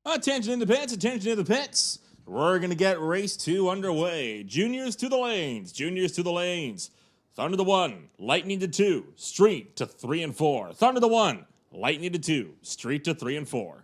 Attention in the pits, attention in the pits. We're going to get race 2 underway. Juniors to the lanes, juniors to the lanes. Thunder to 1, Lightning to 2, Street to 3 and 4. Thunder to 1, Lightning to 2, Street to 3 and 4.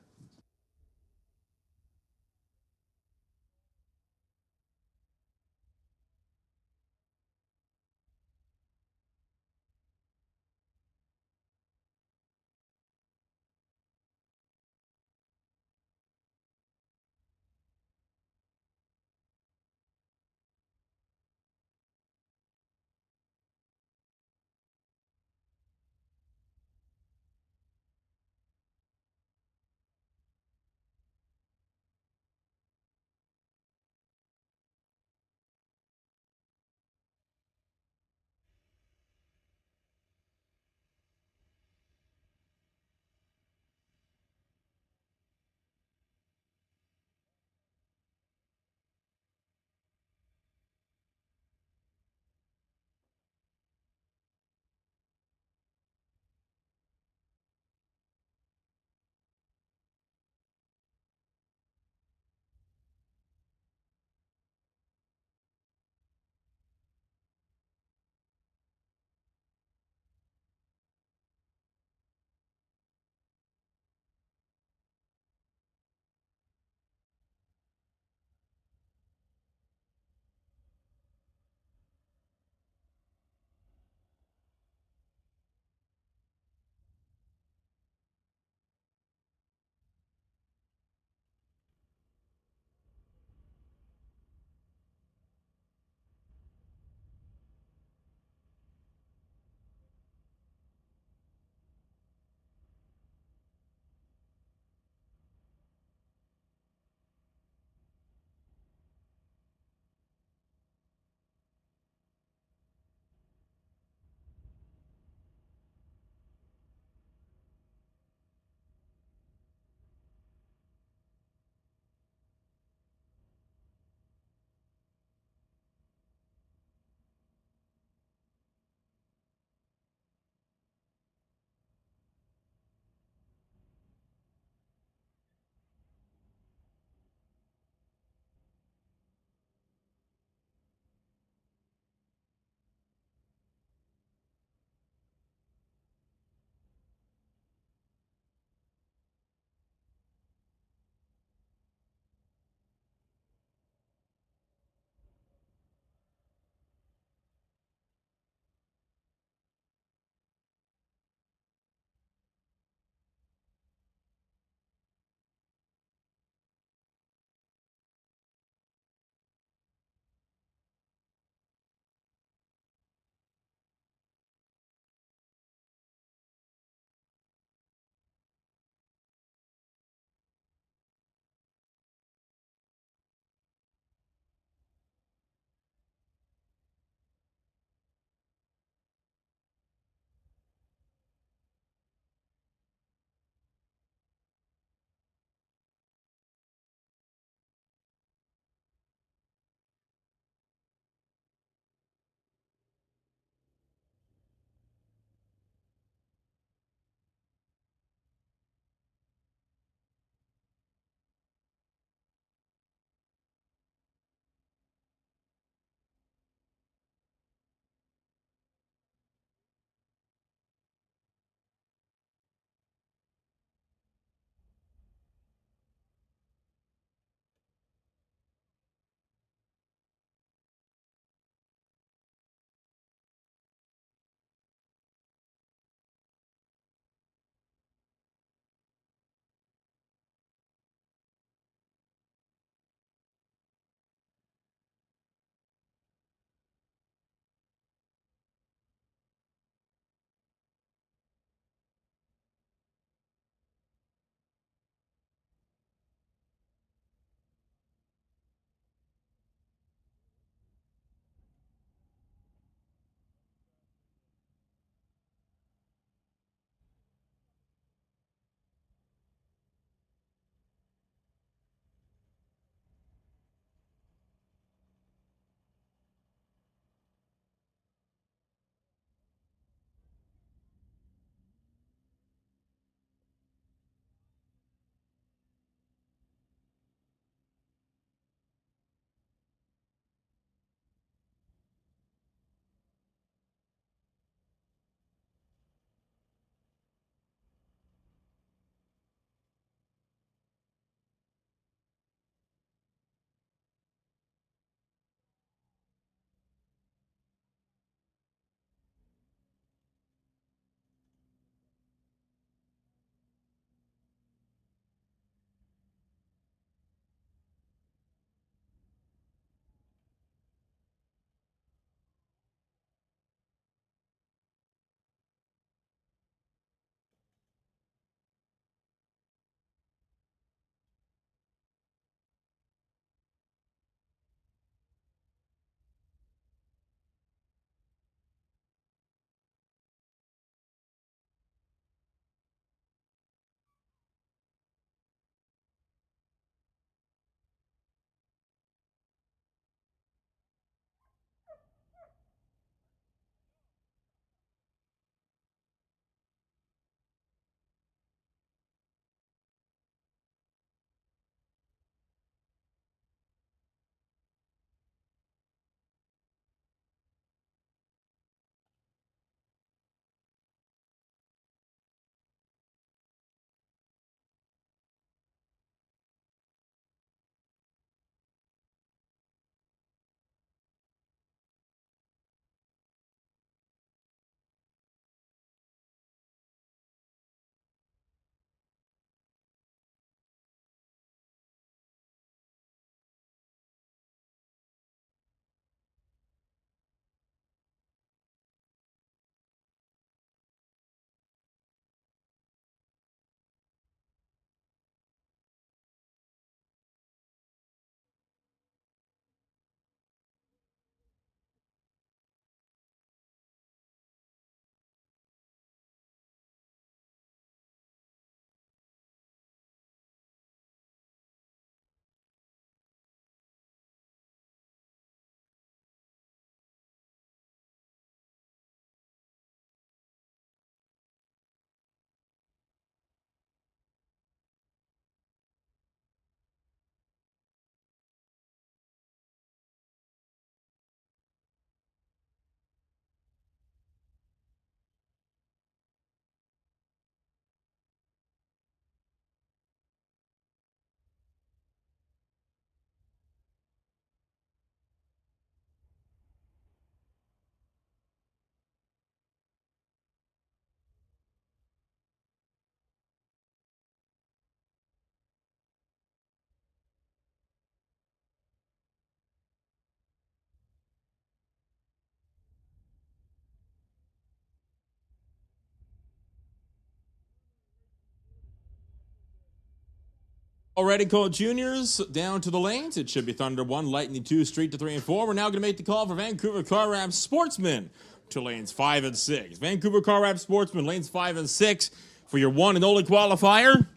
Already called juniors down to the lanes. It should be Thunder 1, Lightning 2, Street to 3 and 4. We're now going to make the call for Vancouver Car Wrap Sportsman to lanes 5 and 6. Vancouver Car Wrap Sportsman, lanes 5 and 6 for your one and only qualifier.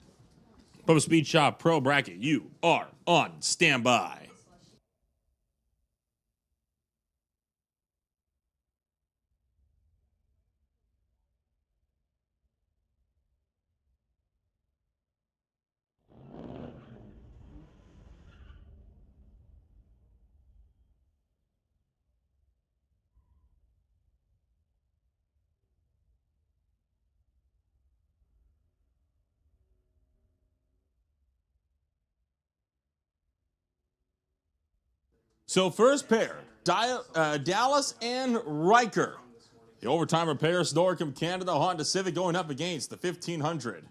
Pro Speed Shop Pro Bracket, you are on standby. So first pair, Dallas and Riker. The overtimer pairs, Lordco, Canada, Honda Civic going up against the 1500.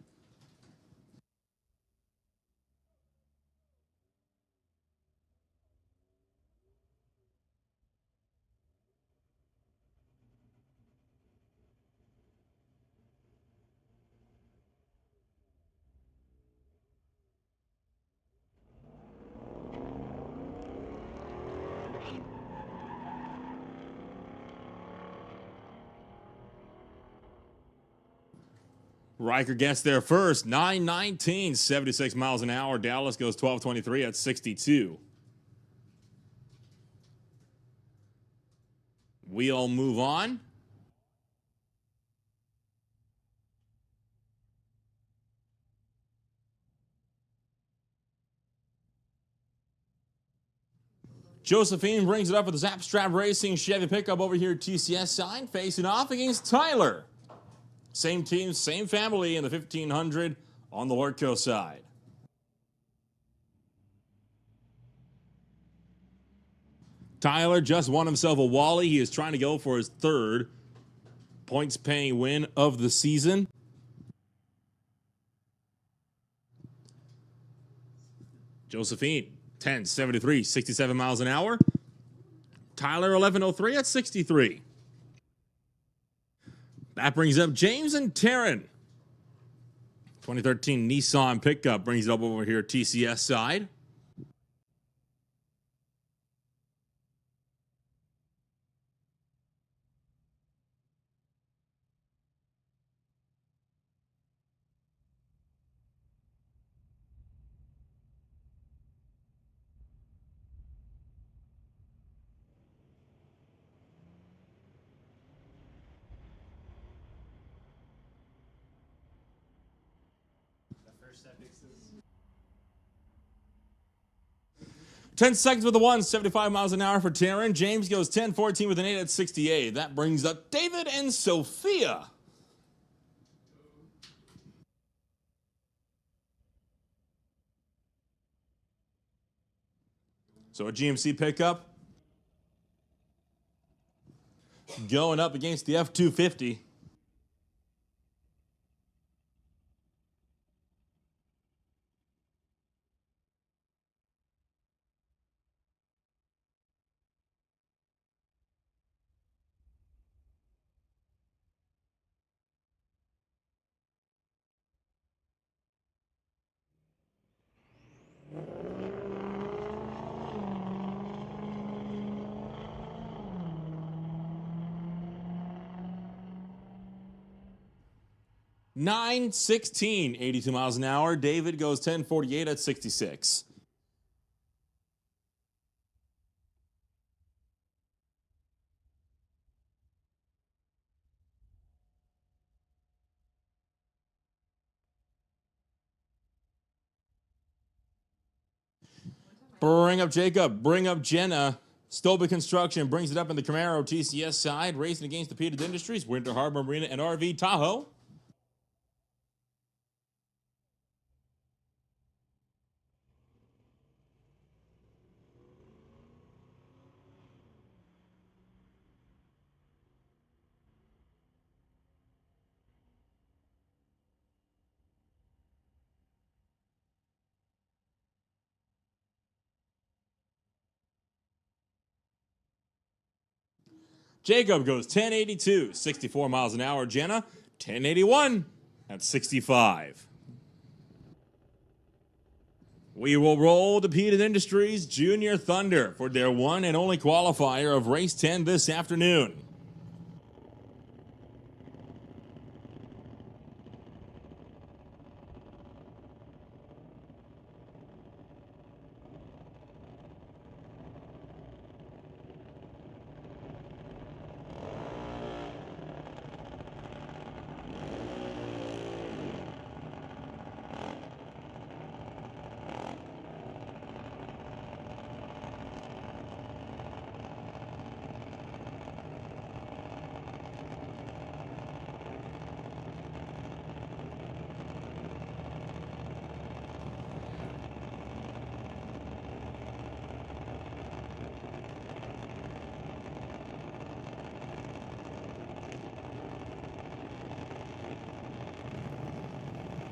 Riker gets there first, 9:19, 76 miles an hour. Dallas goes 12:23 at 62. We'll move on. Josephine brings it up with the Zapstrap Racing Chevy pickup over here at TCS side, facing off against Tyler. Same team, same family in the 1500 on the Lordco side. Tyler just won himself a Wally. He is trying to go for his third points-paying win of the season. Josephine, 10:73, 67 miles an hour. Tyler, 11:03 at 63. That brings up James and Taryn. 2013 Nissan pickup brings it up over here TCS side. That fixes. 10 seconds with the 1, 75 miles an hour for Taryn. James goes 10:14 with an 8 at 68. That brings up David and Sophia. So a GMC pickup going up against the F-250. (9:16), 82 miles an hour. David goes 10:48 at 66. Bring up Jacob. Bring up Jenna. Stolby Construction brings it up in the Camaro TCS side. Racing against the Peter Industries, Winter Harbor Marina, and RV Tahoe. Jacob goes 10:82, 64 miles an hour. Jenna, 10:81 at 65. We will roll to Peter's Industries Junior Thunder for their one and only qualifier of race 10 this afternoon.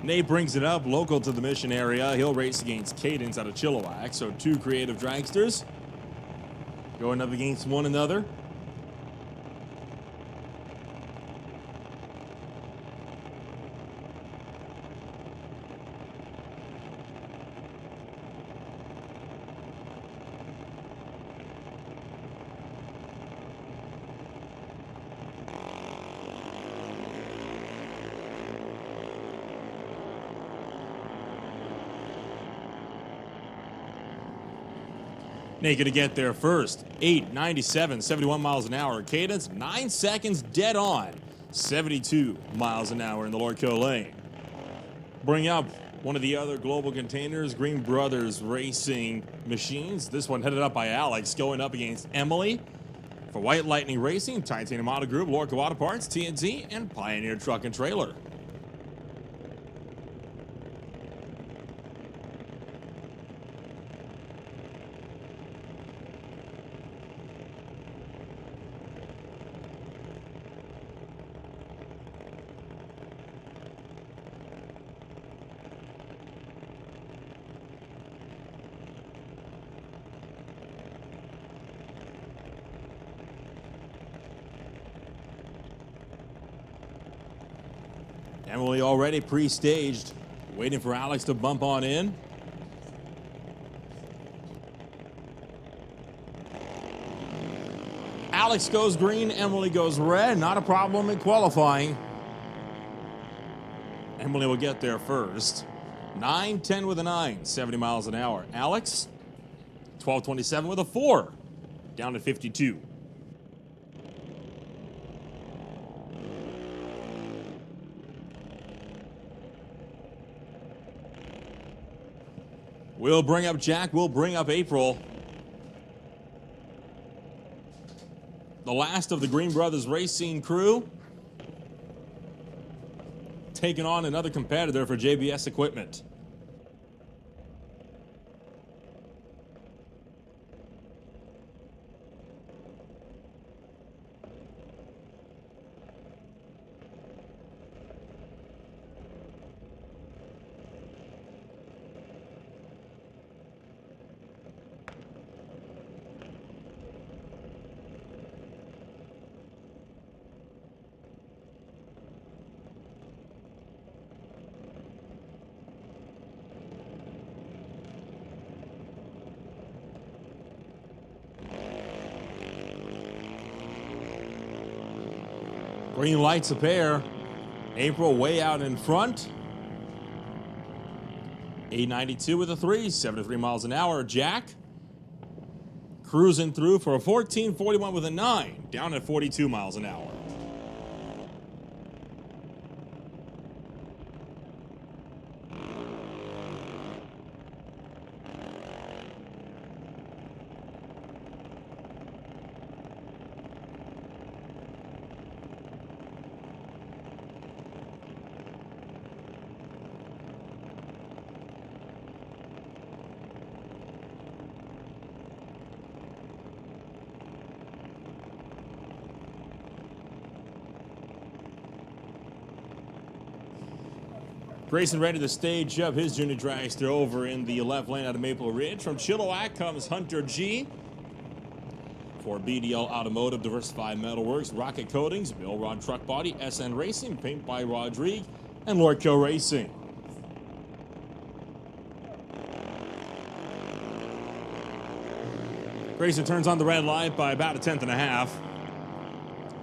Nate brings it up, local to the Mission area. He'll race against Cadence out of Chilliwack. So two creative dragsters going up against one another. Nate gonna get there first. 8:97, 71 miles an hour. Cadence, 9 seconds dead on. 72 miles an hour in the Lordco lane. Bring up one of the other global containers, Green Brothers Racing Machines. This one headed up by Alex, going up against Emily. For White Lightning Racing, Titanium Auto Group, Lordco Auto Parts, TNT, and Pioneer Truck and Trailer. Emily already pre-staged, waiting for Alex to bump on in. Alex goes green, Emily goes red. Not a problem in qualifying. Emily will get there first. 9:10 with a 9, 70 miles an hour. Alex, 12:27 with a 4, down to 52. We'll bring up Jack, we'll bring up April. The last of the Green Brothers Racing crew. Taking on another competitor for JBS equipment. Green lights a pair. April way out in front. 8:92 with a 3, 73 miles an hour. Jack cruising through for a 14:41 with a 9, down at 42 miles an hour. Grayson ready to stage up his junior dragster over in the left lane out of Maple Ridge. From Chilliwack comes Hunter G. For BDL Automotive, Diversified Metalworks, Rocket Coatings, Bill Rod Truck Body, SN Racing, Paint by Rodrigue, and Lordco Racing. Grayson turns on the red light by about a tenth and a half.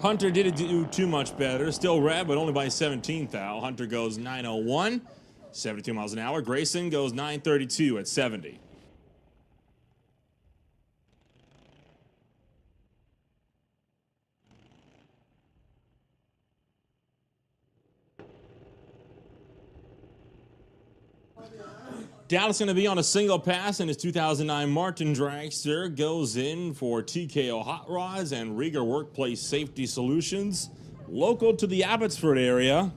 Hunter didn't do too much better. Still red, but only by 17th thou. Hunter goes 901, 72 miles an hour. Grayson goes 932 at 70. Dallas going to be on a single pass in his 2009 Martin Dragster. Goes in for TKO Hot Rods and Rieger Workplace Safety Solutions. Local to the Abbotsford area.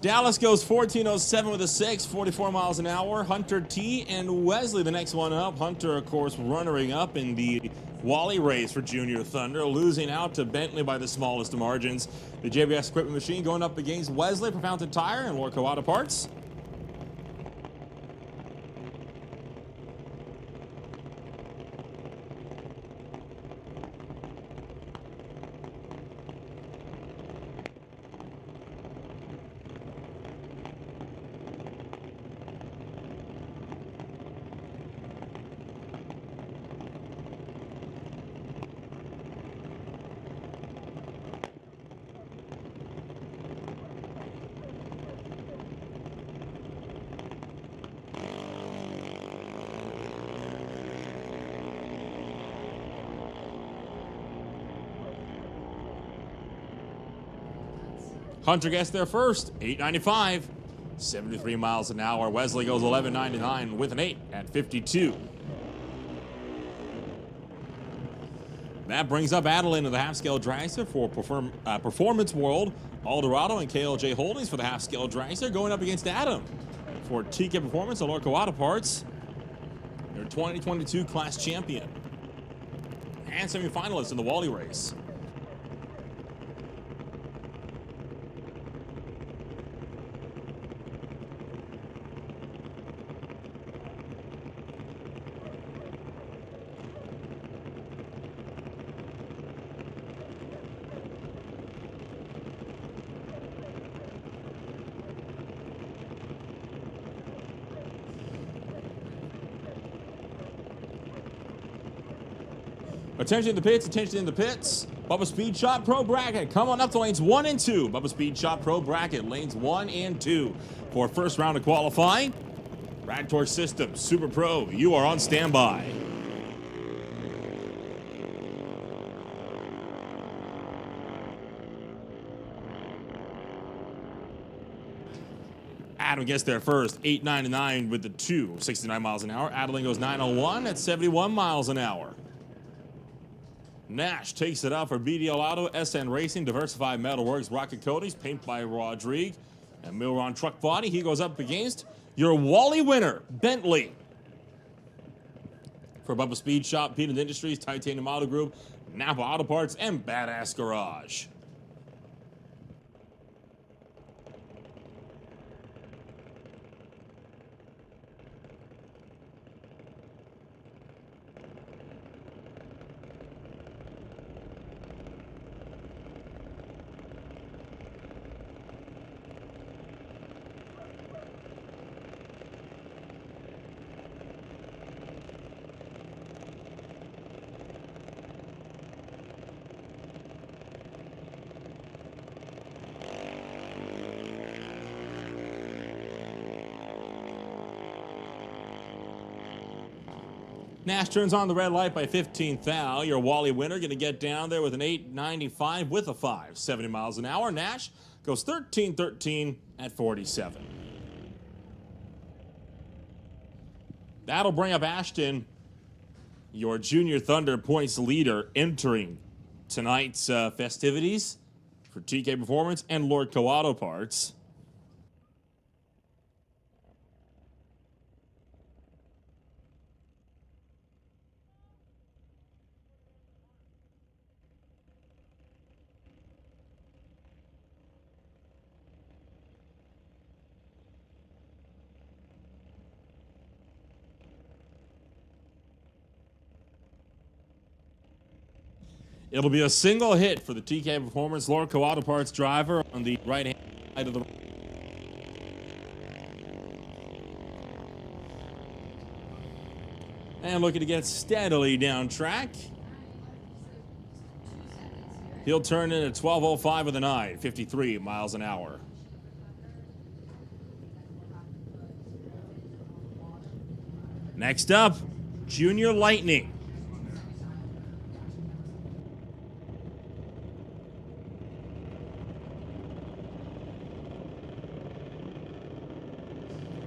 Dallas goes 1407 with a 6, 44 miles an hour. Hunter T and Wesley the next one up. Hunter, of course, runnering up in the Wally race for Junior Thunder, losing out to Bentley by the smallest of margins. The JBS equipment machine going up against Wesley for Fountain Tire and Lordco Auto Parts. Hunter gets there first, 895, 73 miles an hour. Wesley goes 1199 with an 8 at 52. That brings up Adeline into the half-scale dragster for Performance World. Eldorado and KLJ Holdings for the half-scale dragster going up against Adam for TK Performance and Lordco Auto Parts. Their 2022 class champion and semifinalist in the Wally race. Attention in the pits, attention in the pits. Bubba Speed Shop Pro Bracket. Come on up to lanes 1 and 2. Bubba Speed Shop Pro Bracket, lanes 1 and 2. For first round of qualifying, Rad Torch System, Super Pro, you are on standby. Adam gets there first, 899 with the 2, 69 miles an hour. Adeline goes 901 at 71 miles an hour. Nash takes it out for BDL Auto, SN Racing, Diversified Metalworks, Rocket Coatings, Paint by Rodrigue, and Milron Truck Body. He goes up against your Wally winner, Bentley. For Bubba Speed Shop, Peanut Industries, Titanium Auto Group, Napa Auto Parts, and Badass Garage. Nash turns on the red light by 15th thou. Your Wally winner going to get down there with an 8.95 with a 5, 70 miles an hour. Nash goes 13-13 at 47. That'll bring up Ashton, your Junior Thunder points leader, entering tonight's festivities for TK Performance and Lordco Auto Parts. It'll be a single hit for the TK Performance Lordco Auto Parts driver on the right-hand side of the... And looking to get steadily down track. He'll turn in at 12.05 with a 9, 53 miles an hour. Next up, Junior Lightning.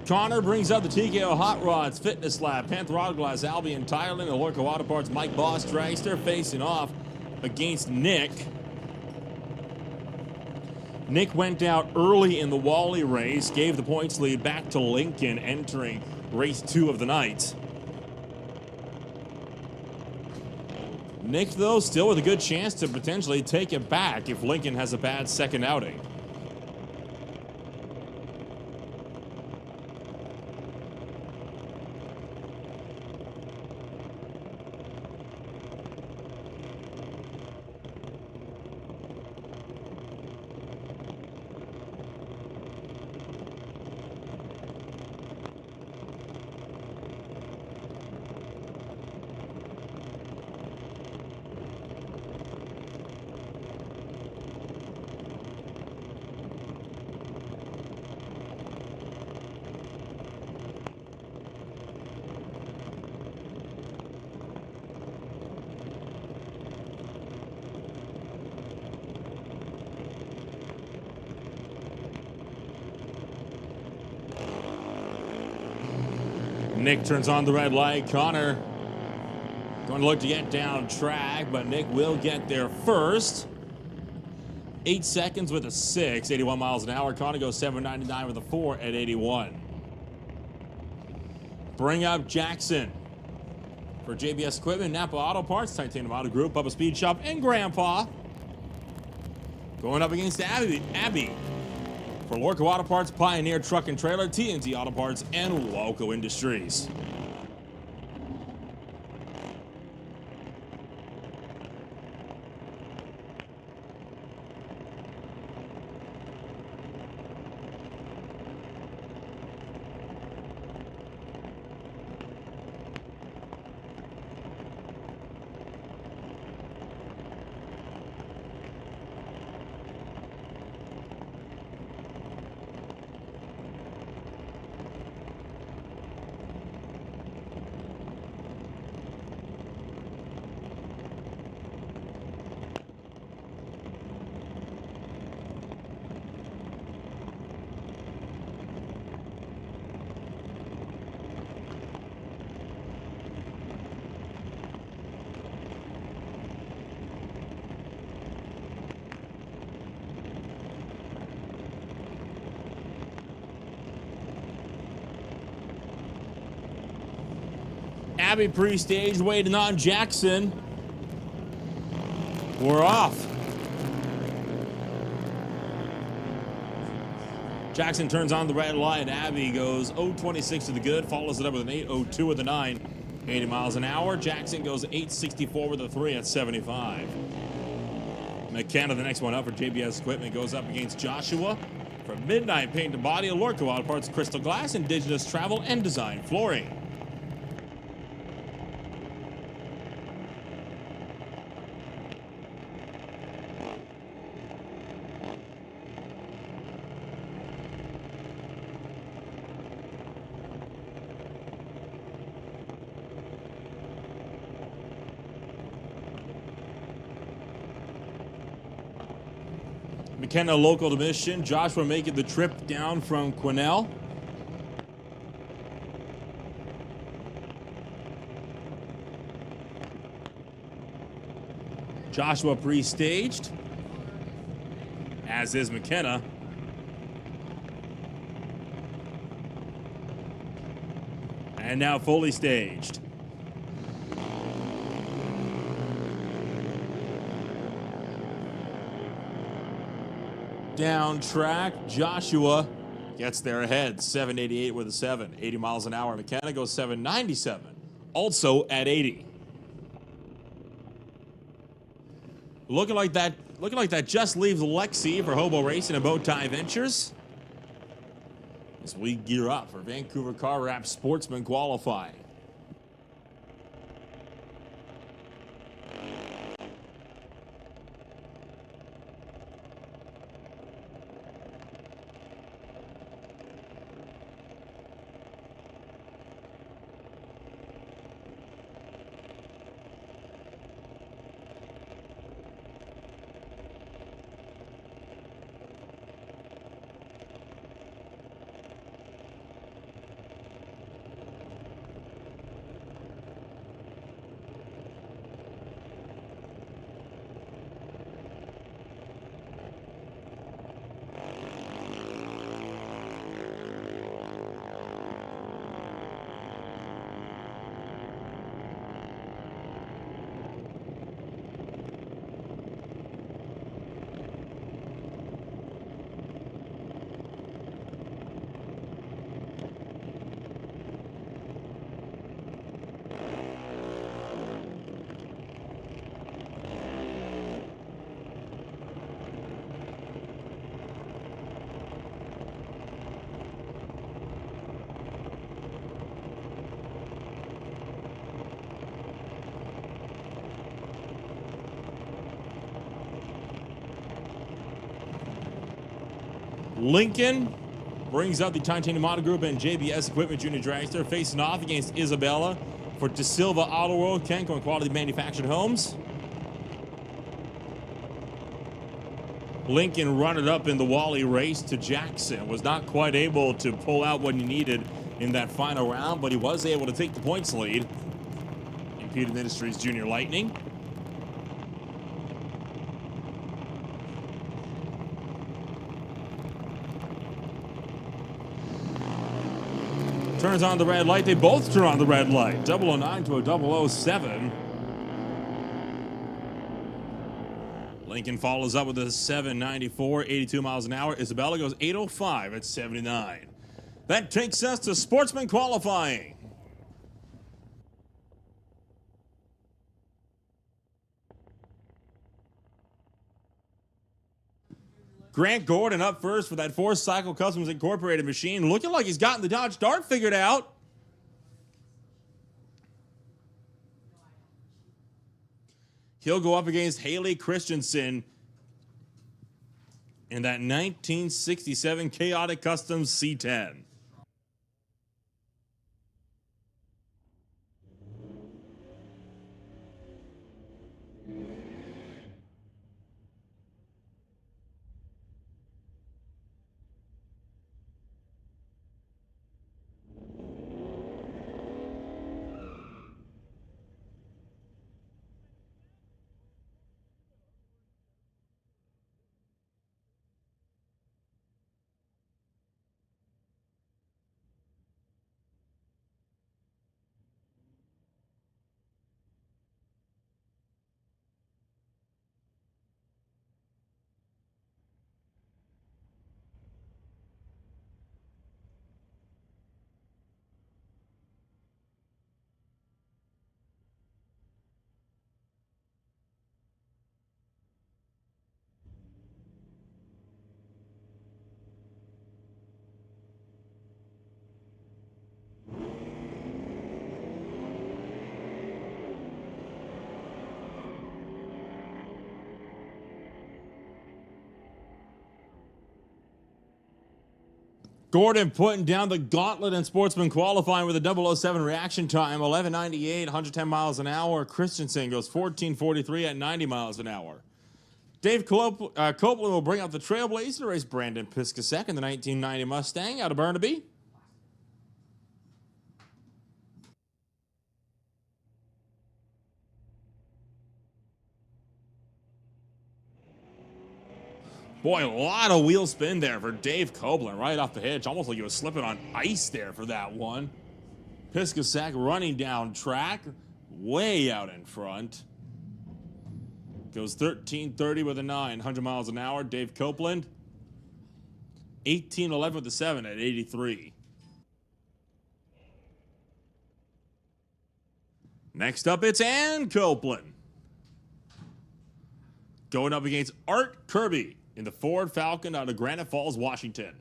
Connor brings up the TKO Hot Rods, Fitness Lab, Panther Autoglass, Albion, Thailand, and Lordco Auto Parts, Mike Boss, Dragster, facing off against Nick. Nick went out early in the Wally race, gave the points lead back to Lincoln, entering race 2 of the night. Nick, though, still with a good chance to potentially take it back if Lincoln has a bad second outing. Nick turns on the red light. Connor going to look to get down track, but Nick will get there first. 8 seconds with a 6, 81 miles an hour. Connor goes 7.99 with a 4 at 81. Bring up Jackson for JBS Equipment, Napa Auto Parts, Titanium Auto Group, Bubba Speed Shop, and Grandpa. Going up against Abby for Lordco Auto Parts, Pioneer Truck and Trailer, TNT Auto Parts, and Lordco Industries. Abby pre-stage waiting on Jackson. We're off. Jackson turns on the red light. Abby goes 0.26 to the good, follows it up with an 8.02 with a 9, 80 miles an hour. Jackson goes 8.64 with a 3 at 75. McKenna, the next one up for JBS Equipment, goes up against Joshua for Midnight Paint and Body, Lordco Auto Parts, Crystal Glass, Indigenous Travel, and Design Flooring. McKenna local to Mission. Joshua making the trip down from Quesnel. Joshua pre-staged, as is McKenna. And now fully staged. Down track, Joshua gets there ahead, 788 with a 7, 80 miles an hour. McKenna goes 797, also at 80. Looking like that just leaves Lexi for Hobo Racing and Bowtie Ventures as we gear up for Vancouver Car Wrap Sportsman qualifying. Lincoln brings out the Titanium Auto Group and JBS Equipment Junior Dragster, facing off against Isabella for De Silva Auto World, Kenco and Quality Manufactured Homes. Lincoln run it up in the Wally race to Jackson. Was not quite able to pull out what he needed in that final round, but he was able to take the points lead. Impeded Industries Junior Lightning. Turns on the red light. They both turn on the red light. 009 to a 007. Lincoln follows up with a 794, 82 miles an hour. Isabella goes 805 at 79. That takes us to Sportsman qualifying. Grant Gordon up first for that 4-cycle Customs Incorporated machine. Looking like he's gotten the Dodge Dart figured out. He'll go up against Haley Christensen in that 1967 Chaotic Customs C10. Gordon putting down the gauntlet in Sportsman qualifying with a 007 reaction time, 1198, 110 miles an hour. Christensen goes 1443 at 90 miles an hour. Dave Copeland will bring out the Trailblazer to race Brandon Piscasek in the 1990 Mustang out of Burnaby. Boy, a lot of wheel spin there for Dave Copeland right off the hitch. Almost like he was slipping on ice there for that one. Piscasek running down track, way out in front. Goes 13:30 with a 9, 100 miles an hour. Dave Copeland, 18:11 with a 7 at 83. Next up, it's Ann Copeland. Going up against Art Kirby in the Ford Falcon out of Granite Falls, Washington.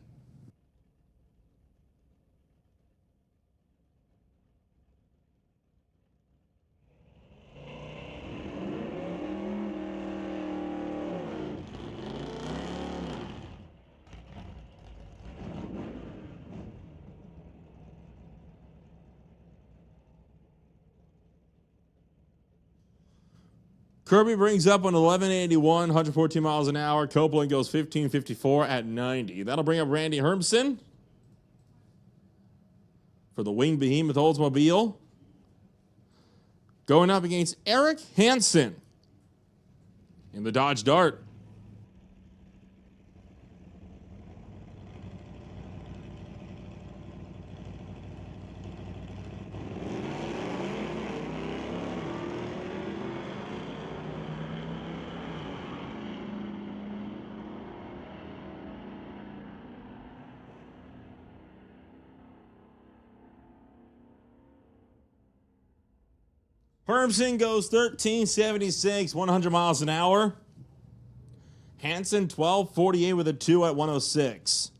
Kirby brings up an 1181, 114 miles an hour. Copeland goes 1554 at 90. That'll bring up Randy Hermson for the Winged Behemoth Oldsmobile. Going up against Eric Hansen in the Dodge Dart. Hermson goes 1376, 100 miles an hour. Hansen 1248 with a 2 at 106.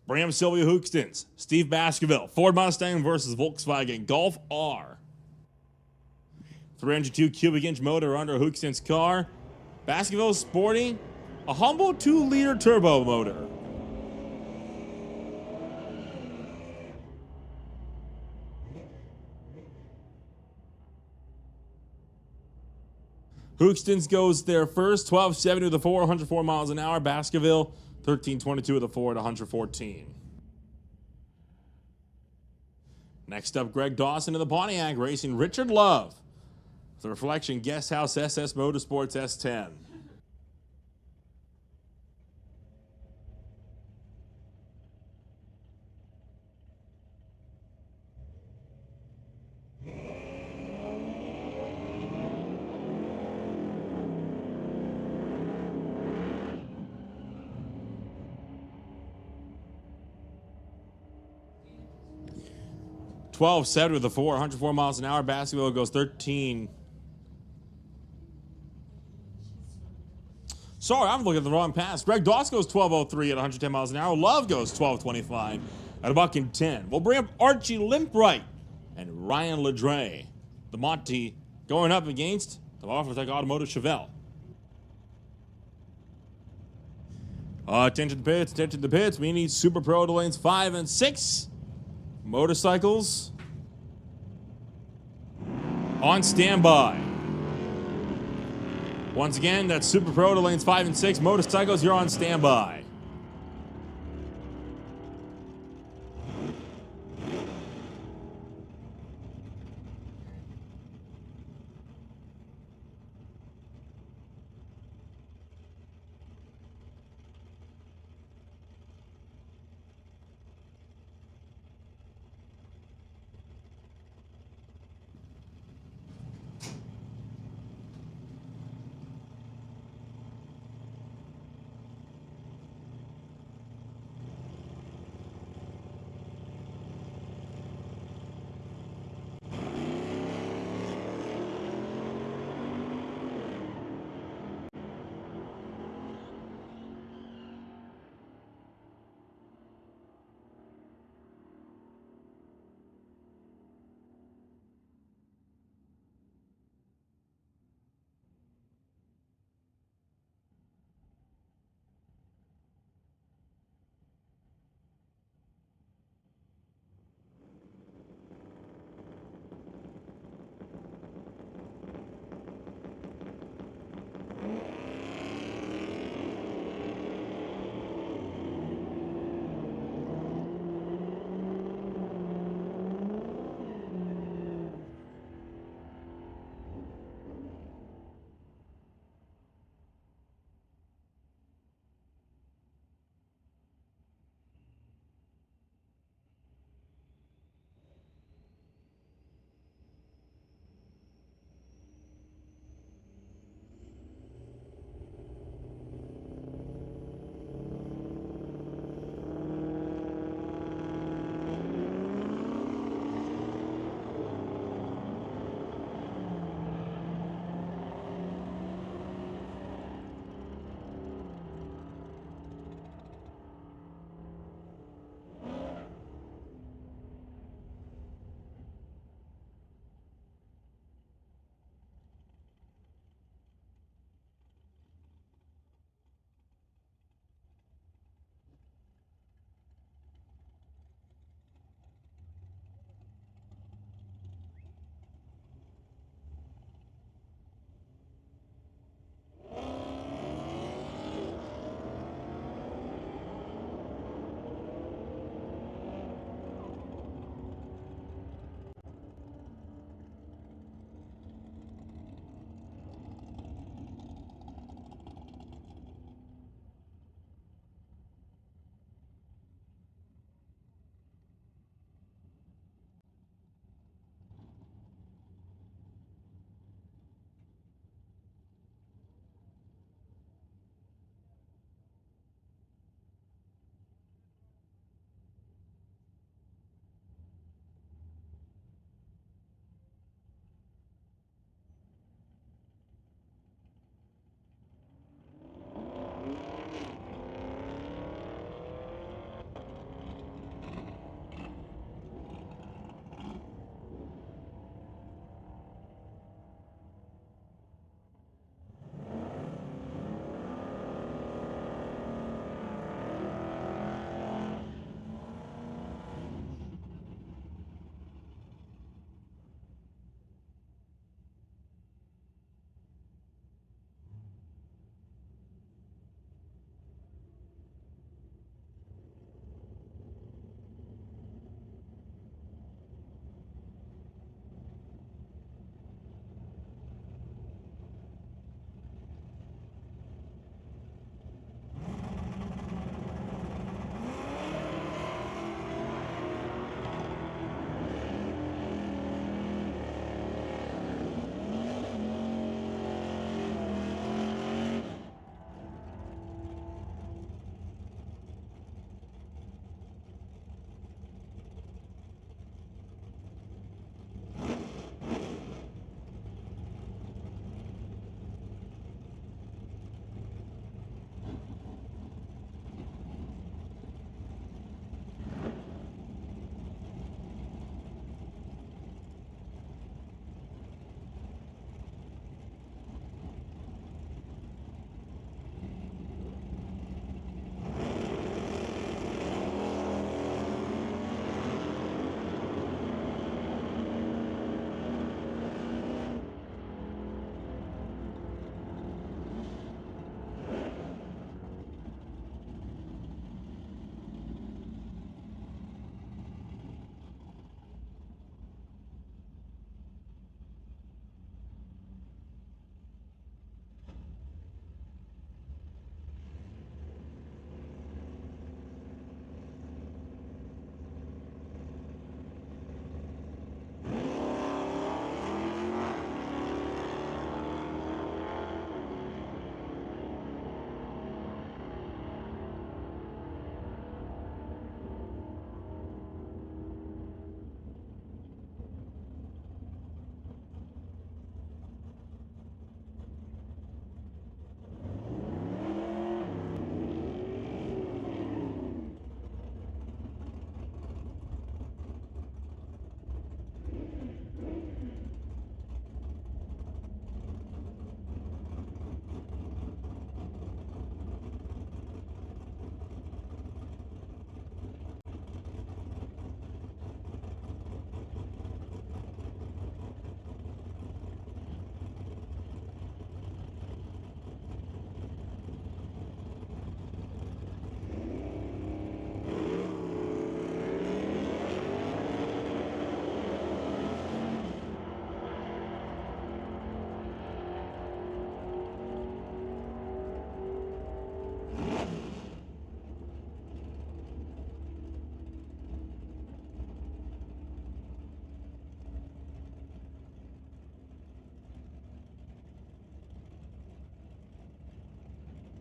Bram Sylvia Hookstons, Steve Baskerville, Ford Mustang versus Volkswagen Golf R. 302 cubic inch motor under Hookstons car. Baskerville sporting a humble 2-liter turbo motor. Hookstons goes there first, 1270 with a 4, 104 miles an hour. Baskerville, 1322 with a 4 at 114. Next up, Greg Dawson in the Pontiac racing Richard Love. The Reflection Guest House SS Motorsports S10. .1270 with a 4, 104 miles an hour. Baskerville goes 13. Sorry, I'm looking at the wrong pass. Greg Dawson goes 1203 at 110 miles an hour. Love goes 1225 at $1.10. We'll bring up Archie Limpright and Ryan Ledre. The Monty going up against the Offertech Automotive Chevelle. Attention to the pits, attention to the pits. We need Super Pro to lanes 5 and 6. Motorcycles on standby. Once again, that's Super Pro to lanes 5 and 6. Motorcycles, you're on standby.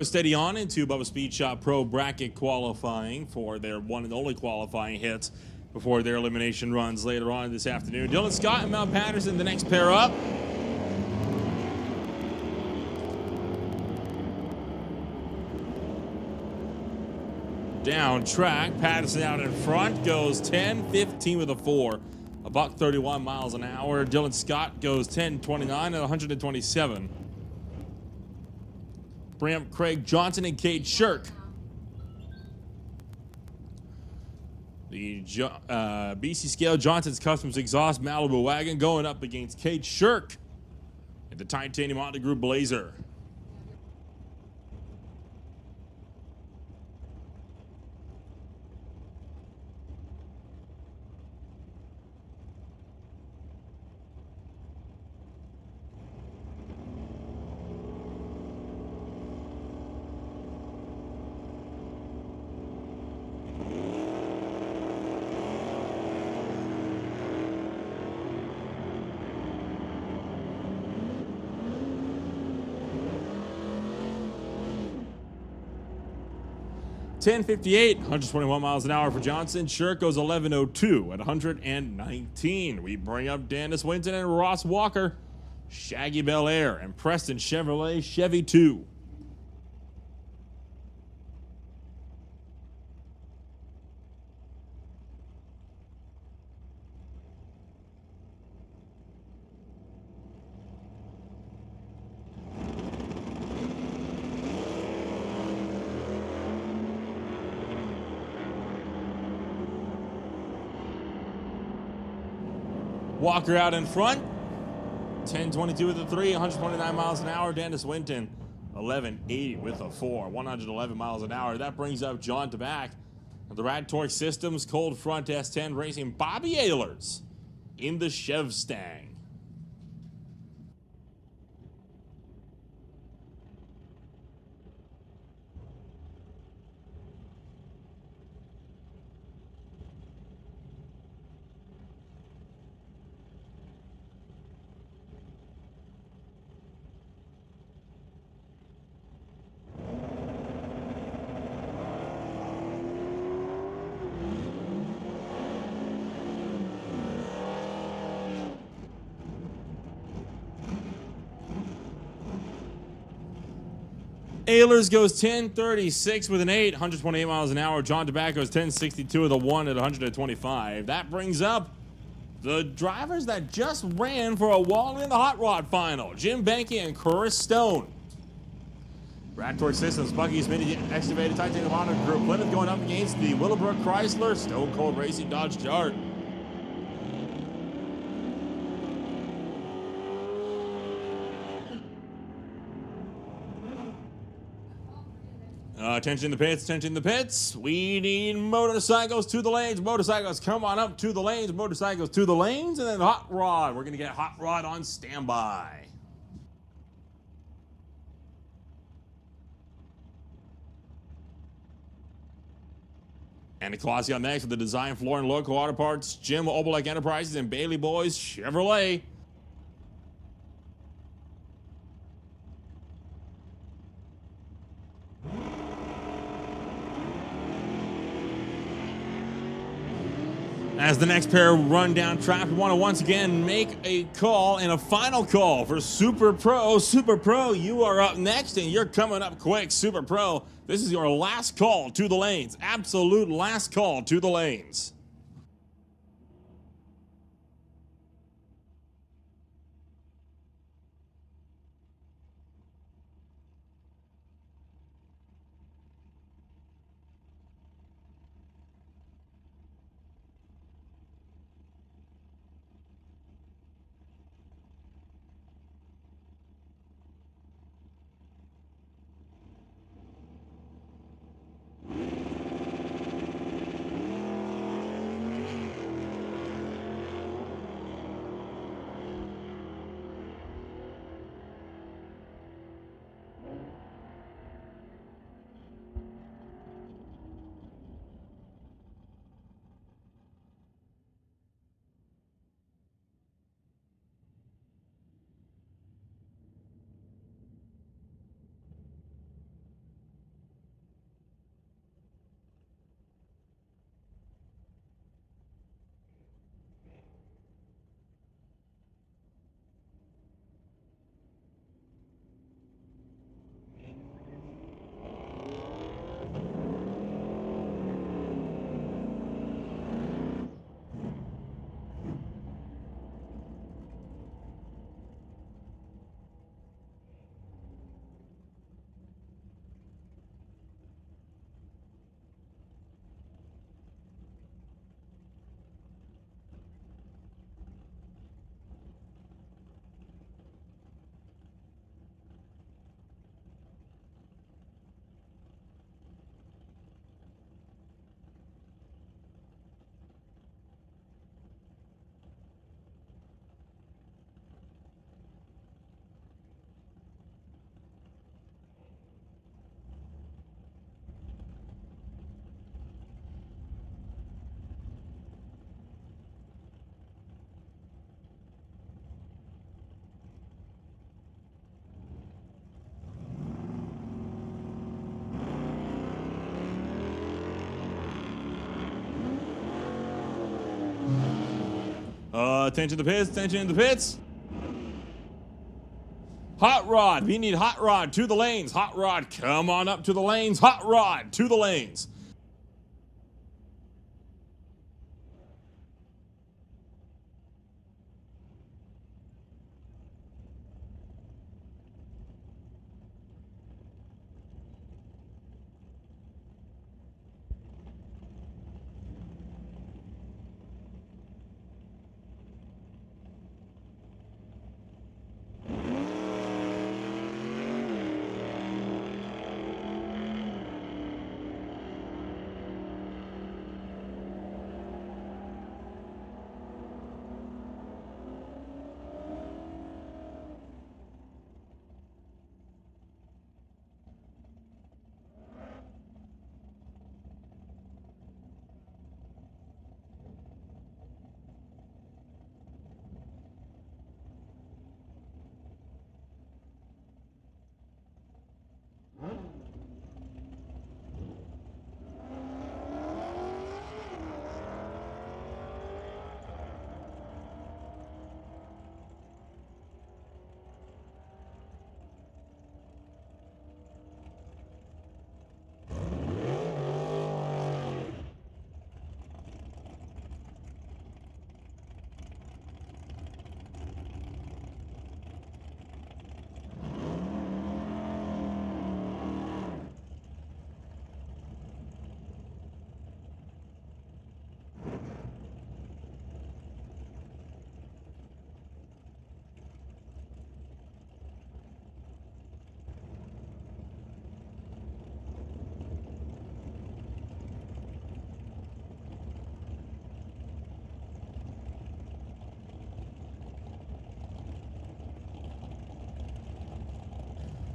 Steady on into Bubba Speed Shop Pro bracket qualifying for their one and only qualifying hits before their elimination runs later on this afternoon. Dylan Scott and Mount Patterson, the next pair up. Down track, Patterson out in front, goes 10-15 with a 4. A buck 31 miles an hour. Dylan Scott goes 10-29 at 127. Bring up Craig Johnson and Cade Shirk. The BC Scale Johnson's Customs Exhaust Malibu Wagon going up against Cade Shirk in the Titanium Honda Group Blazer. $10.58, 121 miles an hour for Johnson. Shirk goes 11.02 at 119. We bring up Dennis Winton and Ross Walker, Shaggy Bel Air, and Preston Chevrolet Chevy 2. Walker out in front, 10.22 with a 3, 129 miles an hour. Dennis Winton, 11.80 with a 4, 111 miles an hour. That brings up John Taback of the Rad Torque Systems Cold Front S10 racing Bobby Ehlers in the Chev Stang. Ehlers goes 10.36 with an 8, 128 miles an hour. John Taback goes 10.62 with a 1 at 125. That brings up the drivers that just ran for a wall in the Hot Rod final. Jim Benke and Chris Stone. Rad Torque Systems, Bucky's Mini Excavated Titanium Honda Group. Plymouth going up against the Willowbrook Chrysler, Stone Cold Racing Dodge Dart. Attention in the pits, attention in the pits. We need motorcycles to the lanes. Motorcycles, come on up to the lanes. Motorcycles to the lanes. And then Hot Rod. We're going to get Hot Rod on standby. And Colossi on next with the design floor and Lordco Auto Parts, Jim Obelek Enterprises, and Bailey Boys Chevrolet. As the next pair run down track, we want to once again make a call and a final call for Super Pro. Super Pro, you are up next and you're coming up quick. Super Pro, this is your last call to the lanes. Absolute last call to the lanes. Attention to the pits, attention to the pits. Hot Rod, we need Hot Rod to the lanes. Hot Rod, come on up to the lanes. Hot Rod to the lanes.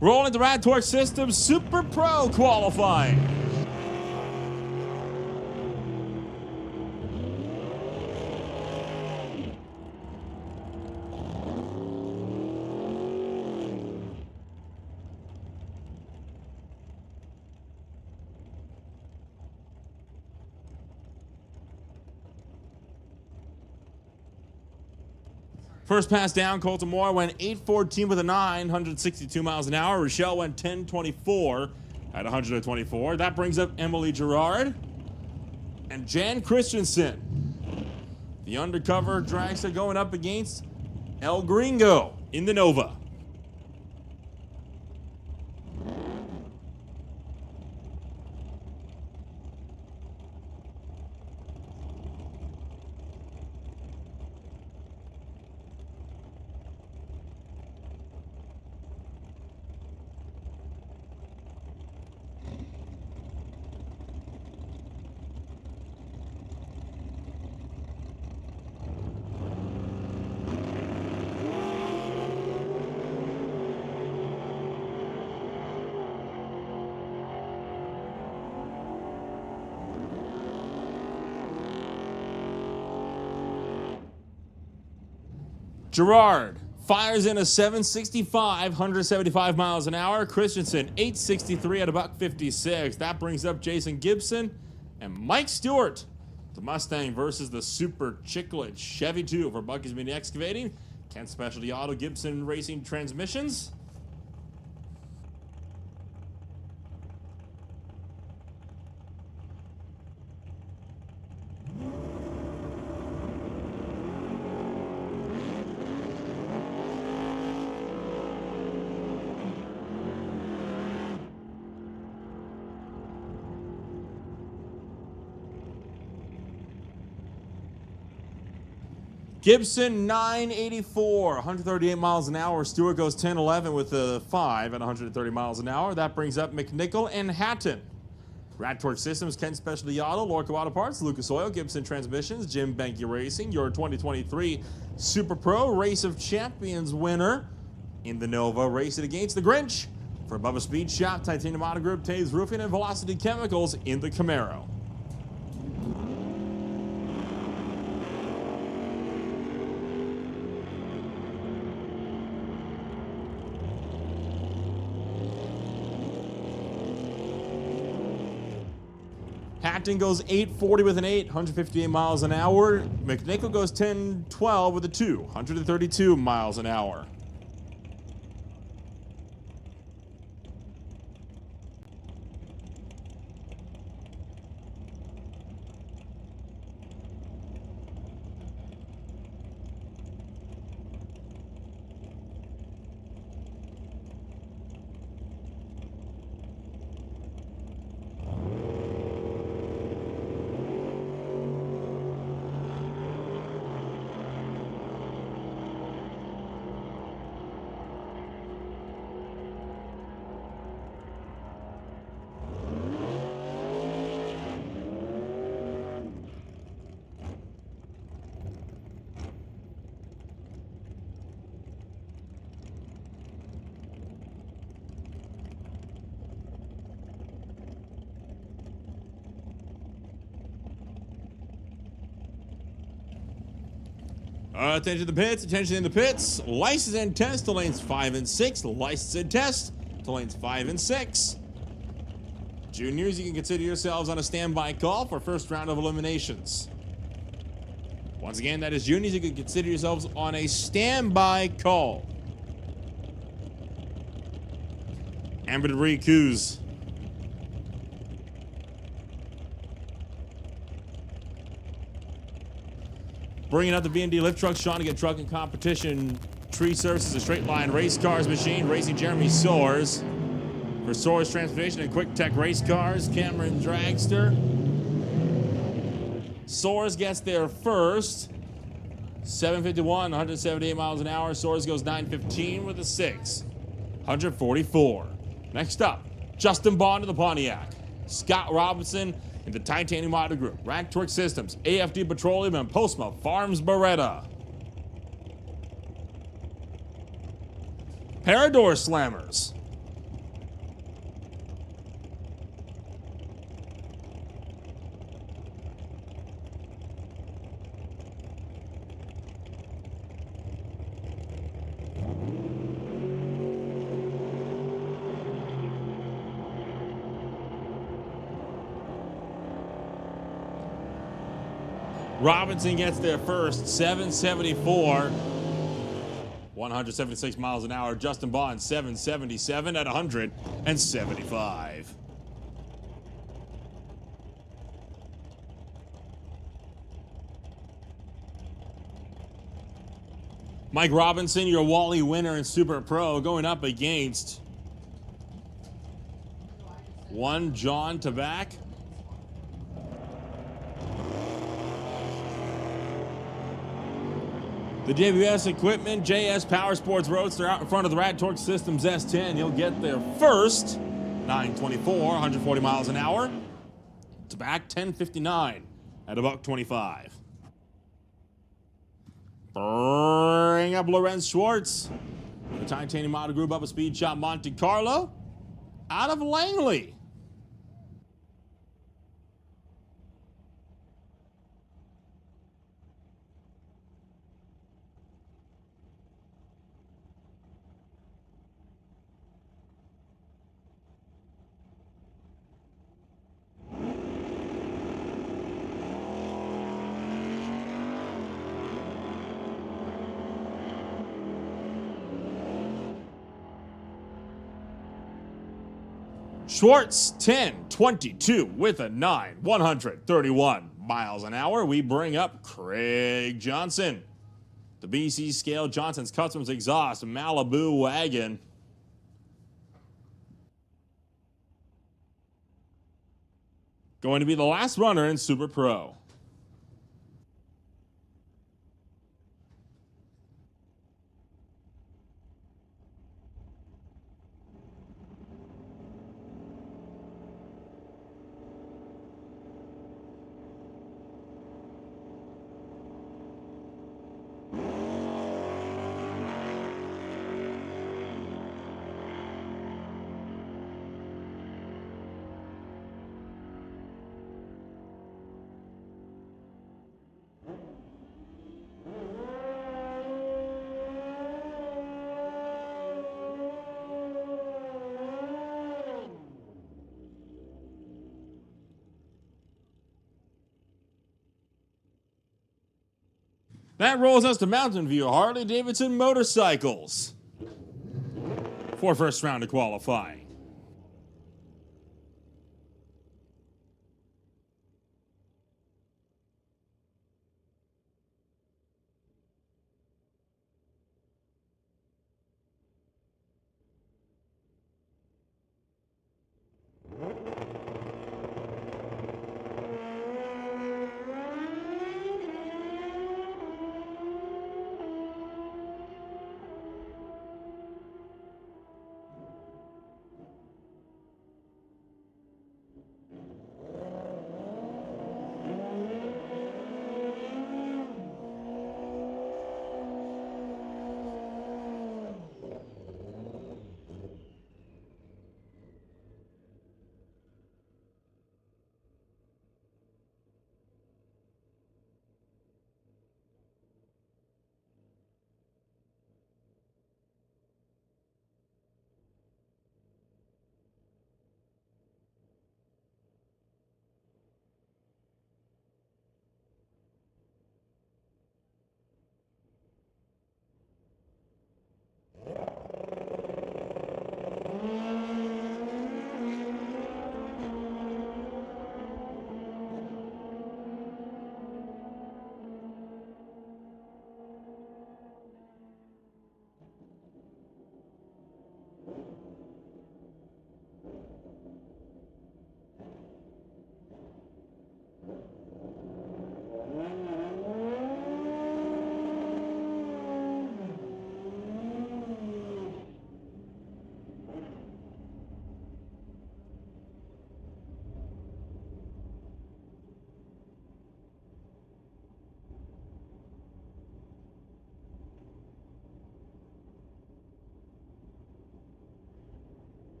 Rolling the Rad Torque System Super Pro qualifying. First pass down, Colton Moore went 8:14 with a 162 miles an hour. Rochelle went 10:24 at 124. That brings up Emily Gerard and Jan Christensen. The undercover dragster going up against El Gringo in the Nova. Gerard fires in a 765, 175 miles an hour. Christensen, 863 at a $156. That brings up Jason Gibson and Mike Stewart. The Mustang versus the Super Chiclet Chevy 2 for Bucky's Mini Excavating. Kent Specialty Auto, Gibson Racing Transmissions. Gibson 984, 138 miles an hour. Stewart goes 1011 with a 5 at 130 miles an hour. That brings up McNichol and Hatton. Rad Torque Systems, Kent Specialty Auto, Lordco Auto Parts, Lucas Oil, Gibson Transmissions, Jim Benke Racing, your 2023 Super Pro Race of Champions winner in the Nova. Race it against the Grinch for Bubba Speed Shop, Titanium Auto Group, Taves Roofing, and Velocity Chemicals in the Camaro. Captain goes 840 with an 8, 158 miles an hour. McNichol goes 1012 with a 2, 132 miles an hour. Attention to the pits, attention in the pits. License and test to lanes 5 and 6. License and test to lanes 5 and 6. Juniors, you can consider yourselves on a standby call for first round of eliminations. Once again, that is juniors, you can consider yourselves on a standby call. Amber Debris Coos. Bringing out the V&D lift truck, Sean to get truck and competition. Tree Services, a straight line race cars machine. Racing Jeremy Soares. For Soares Transportation and Quick Tech Race Cars, Cameron Dragster. Soares gets there first. 751, 178 miles an hour. Soares goes 915 with a 6. 144. Next up, Justin Bond of the Pontiac. Scott Robinson in the Titanium Auto Group. Rack Torque Systems, AFD Petroleum, and Postma Farms Beretta. Parador Slammers. Robinson gets there first, 774, 176 miles an hour. Justin Bond, 777 at 175. Mike Robinson, your Wally winner in Super Pro, going up against one John Tabac. The JBS equipment, JS Power Sports Roadster out in front of the Rad Torque Systems S10. You'll get there first, 924, 140 miles an hour. Tabac, 1059 at $1.25. Bring up Lorenz Schwartz. The Titanium Auto Group up a speed shop Monte Carlo out of Langley. Schwartz, 1022 with a 9, 131 miles an hour. We bring up Craig Johnson. The BC Scale Johnson's Customs Exhaust Malibu Wagon. Going to be the last runner in Super Pro. That rolls us to Mountain View Harley-Davidson Motorcycles for first round to qualify.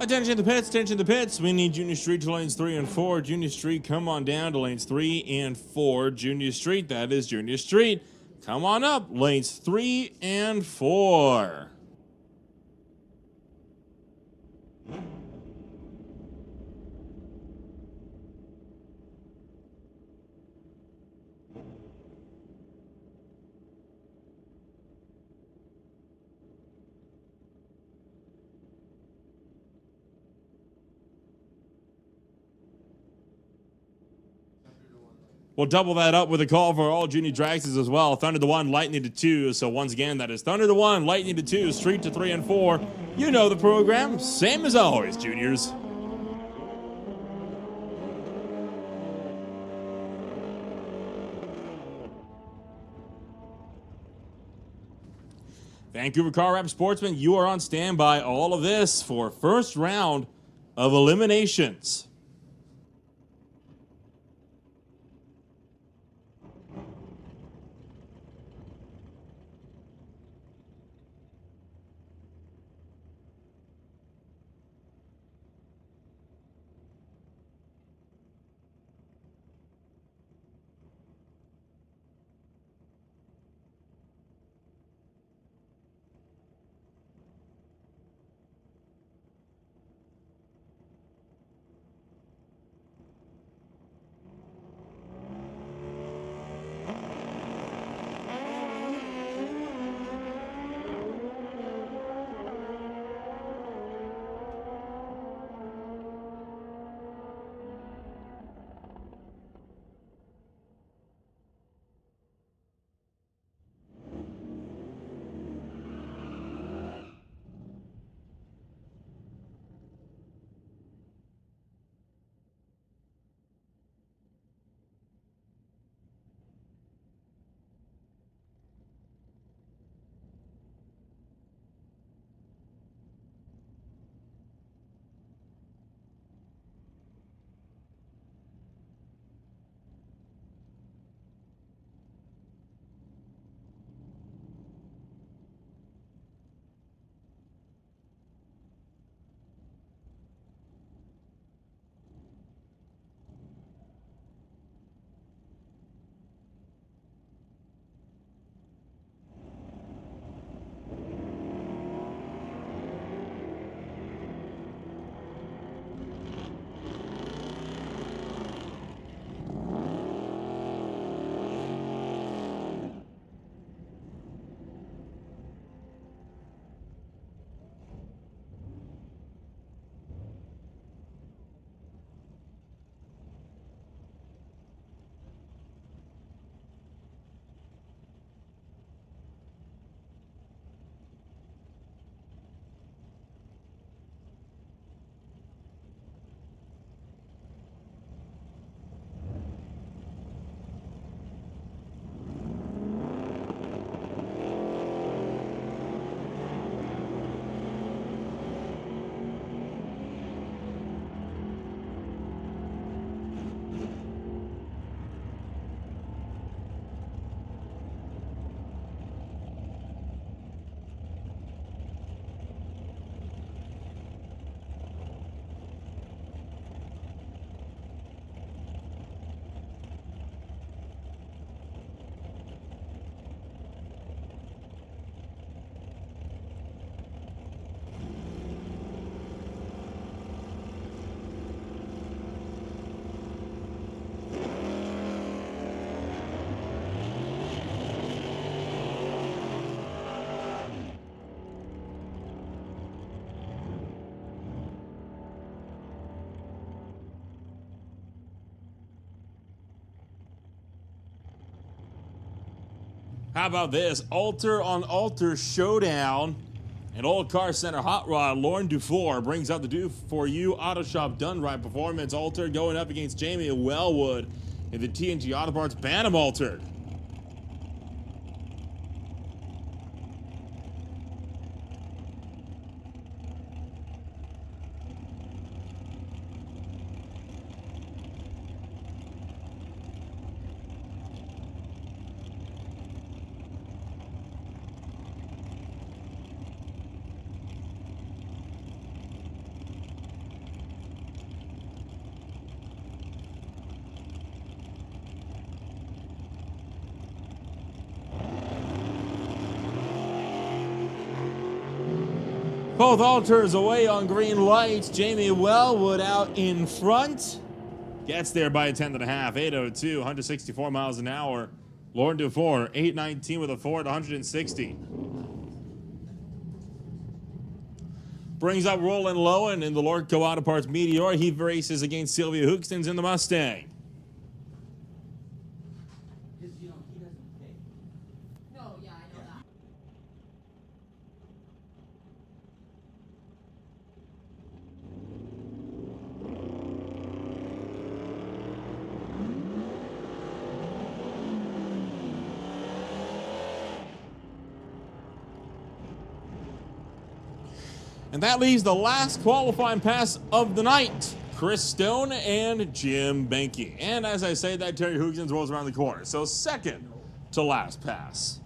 Attention to the pits, attention to the pits. We need Junior Street to lanes 3 and 4. Junior Street, come on down to lanes 3 and 4. Junior Street, that is Junior Street. Come on up, lanes 3 and 4. We'll double that up with a call for all junior dragsters as well. Thunder to 1, Lightning to 2. So once again, that is Thunder to 1, Lightning to 2, Street to 3 and 4. You know the program. Same as always, juniors. Vancouver Car Wrap Sportsman, you are on standby. All of this for first round of eliminations. How about this? Alter on Alter Showdown. And Old Car Center Hot Rod, Lauren Dufour brings out the Do For You Auto Shop Done Right Performance Alter going up against Jamie Wellwood in the TNT Auto Parts Bantam Altered. Both alters away on green lights. Jamie Wellwood out in front. Gets there by a 10.5. 802, 164 miles an hour. Lauren Dufour, 819 with a Ford, 160. Brings up Roland Lowen in the Lordco Auto Parts Meteor. He races against Sylvia Hookstons in the Mustang. Because, he doesn't pay. No, yeah, I know that. And that leaves the last qualifying pass of the night. Chris Stone and Jim Benke. And as I say that, Terry Hoogans rolls around the corner. So second to last pass.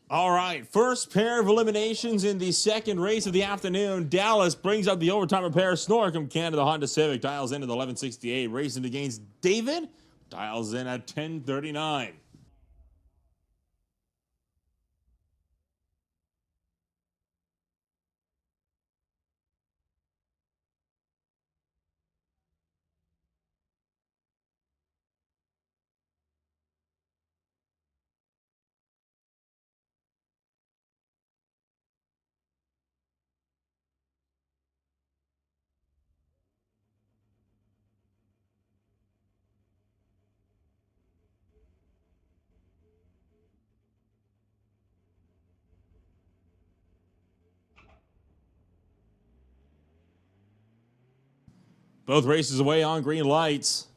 All right, first pair of eliminations in the second race of the afternoon. Dallas brings up the overtime repair. Snorkum, Canada Honda Civic, dials in at 1168. Racing against David, dials in at 1039. Both races away on green lights.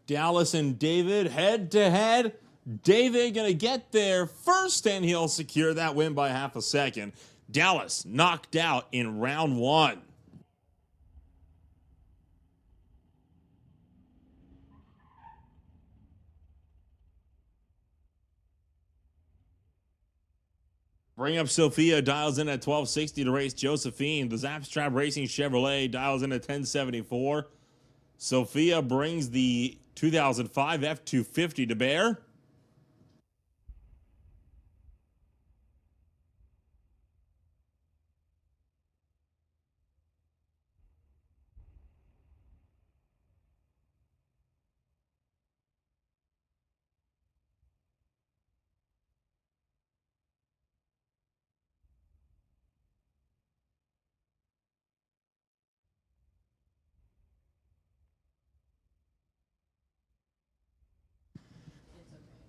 Dallas and David head to head. David going to get there first, and he'll secure that win by half a second. Dallas knocked out in round one. Bring up Sophia, dials in at 1260 to race Josephine. The Zapstrap Racing Chevrolet dials in at 1074. Sophia brings the 2005 F250 to bear.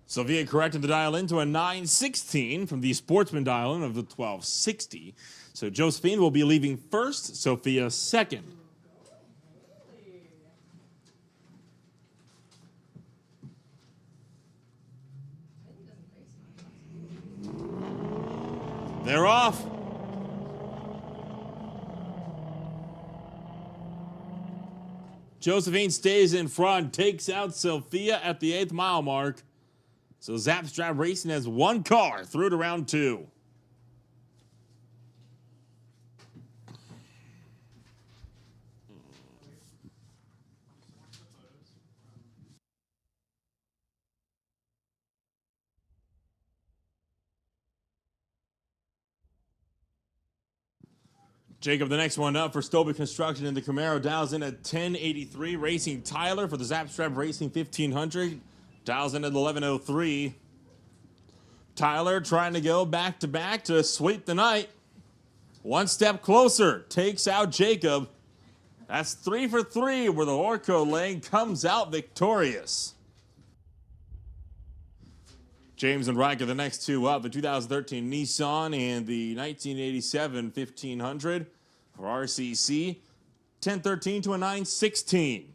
Sophia corrected the dial in to a 916 from the Sportsman dial in of the 1260. So Josephine will be leaving first, Sophia second. They're off. Josephine stays in front, takes out Sophia at the 8th mile mark. So Zapstrap Racing has one car through to round two. Jacob, the next one up for Stobie Construction in the Camaro, dials in at 1083. Racing Tyler for the Zapstrap Racing 1500, dials in at 1103. Tyler trying to go back to back to sweep the night. One step closer, takes out Jacob. That's 3 for 3 where the Lordco lane comes out victorious. James and Riker, the next two up, the 2013 Nissan and the 1987 1500 for RCC. 1013 to a 916.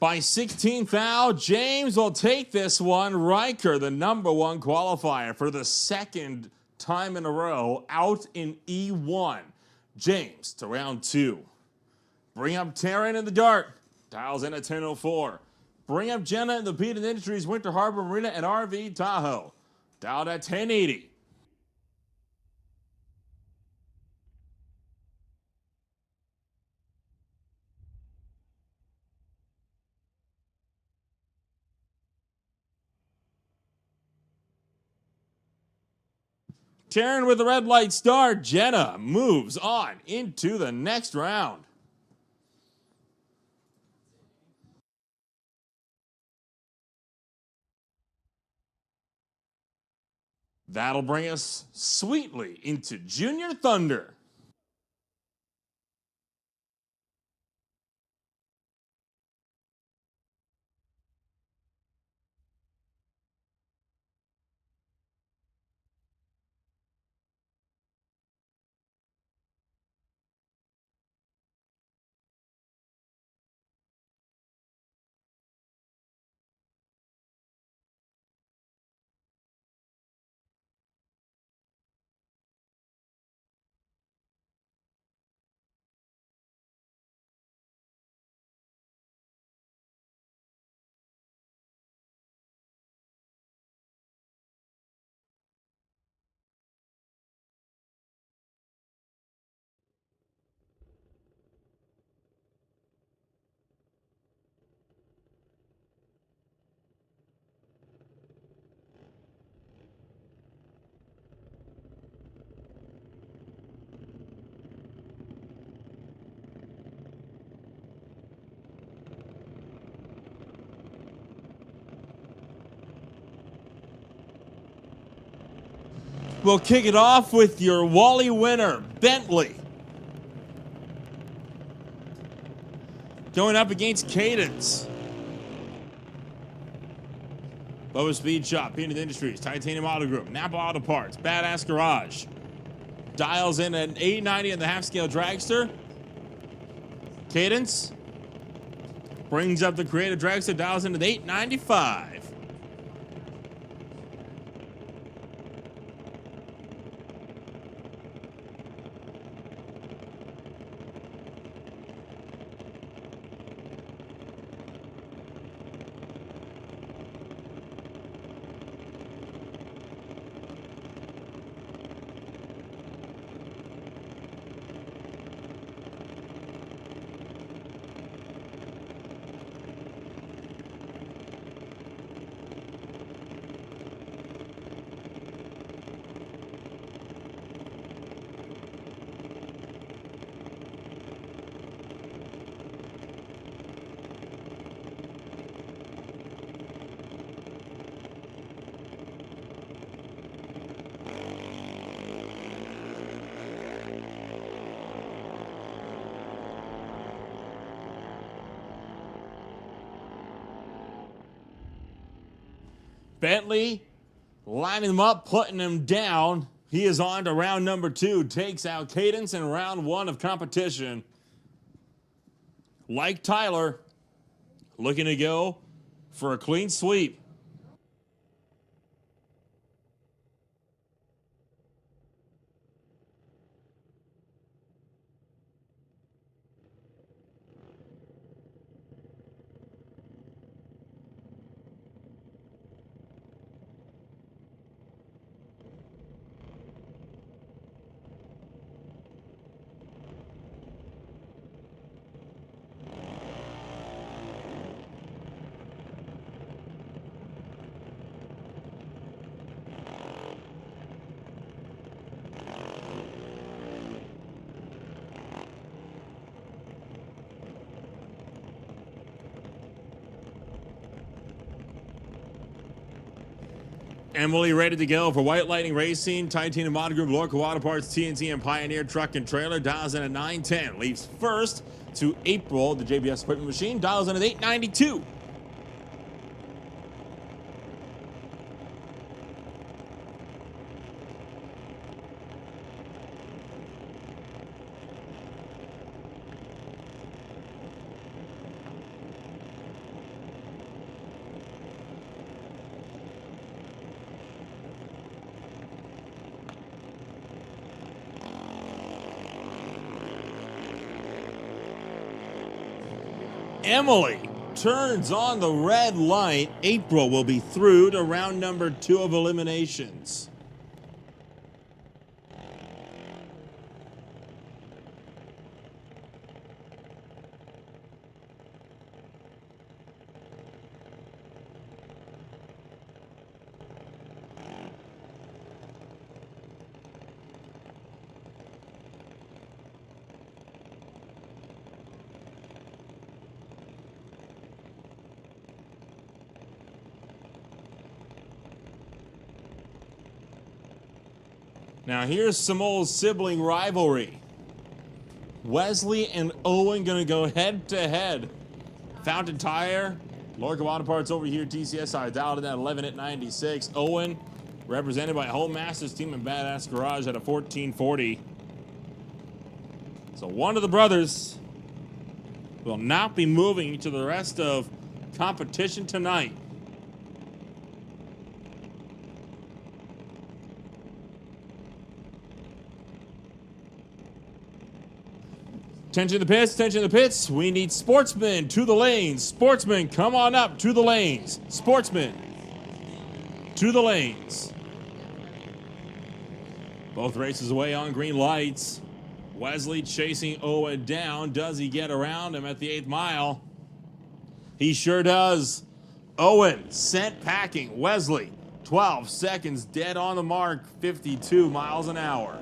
By 16th out, James will take this one. Riker, the number one qualifier for the second time in a row, out in E1. James to round two. Bring up Taryn in the dark. Dials in at 1004. Bring up Jenna in the Peat Industries Winter Harbor Marina and RV Tahoe. Dialed at 1080. Taryn with the red light start. Jenna moves on into the next round. That'll bring us sweetly into Junior Thunder. We'll kick it off with your Wally winner, Bentley. Going up against Cadence. Lower Speed Shop, Peanut Industries, Titanium Auto Group, Napa Auto Parts, Badass Garage. Dials in at 890 in the half-scale dragster. Cadence brings up the creative dragster, dials into the 895. Bentley lining him up, putting him down. He is on to round number 2. Takes out Cadence in round 1 of competition. Like Tyler, looking to go for a clean sweep. Emily ready to go for White Lightning Racing, Titanium Auto Group, Lordco Auto Parts, TNT, and Pioneer Truck and Trailer. Dials in at 910. Leaves first to April, the JBS equipment machine. Dials in at 892. Emily turns on the red light. April will be through to round number 2 of eliminations. Now here's some old sibling rivalry. Wesley and Owen gonna go head to head. Fountain Tire, Lordco Auto Parts over here, TCSI dialed in at 11 at 96. Owen represented by Home Masters Team and Badass Garage at a 1440. So one of the brothers will not be moving to the rest of competition tonight. Attention to the pits, attention to the pits. We need Sportsman to the lanes. Sportsman, come on up to the lanes. Sportsman to the lanes. Both races away on green lights. Wesley chasing Owen down. Does he get around him at the 8th mile? He sure does. Owen sent packing. Wesley, 12 seconds dead on the mark, 52 miles an hour.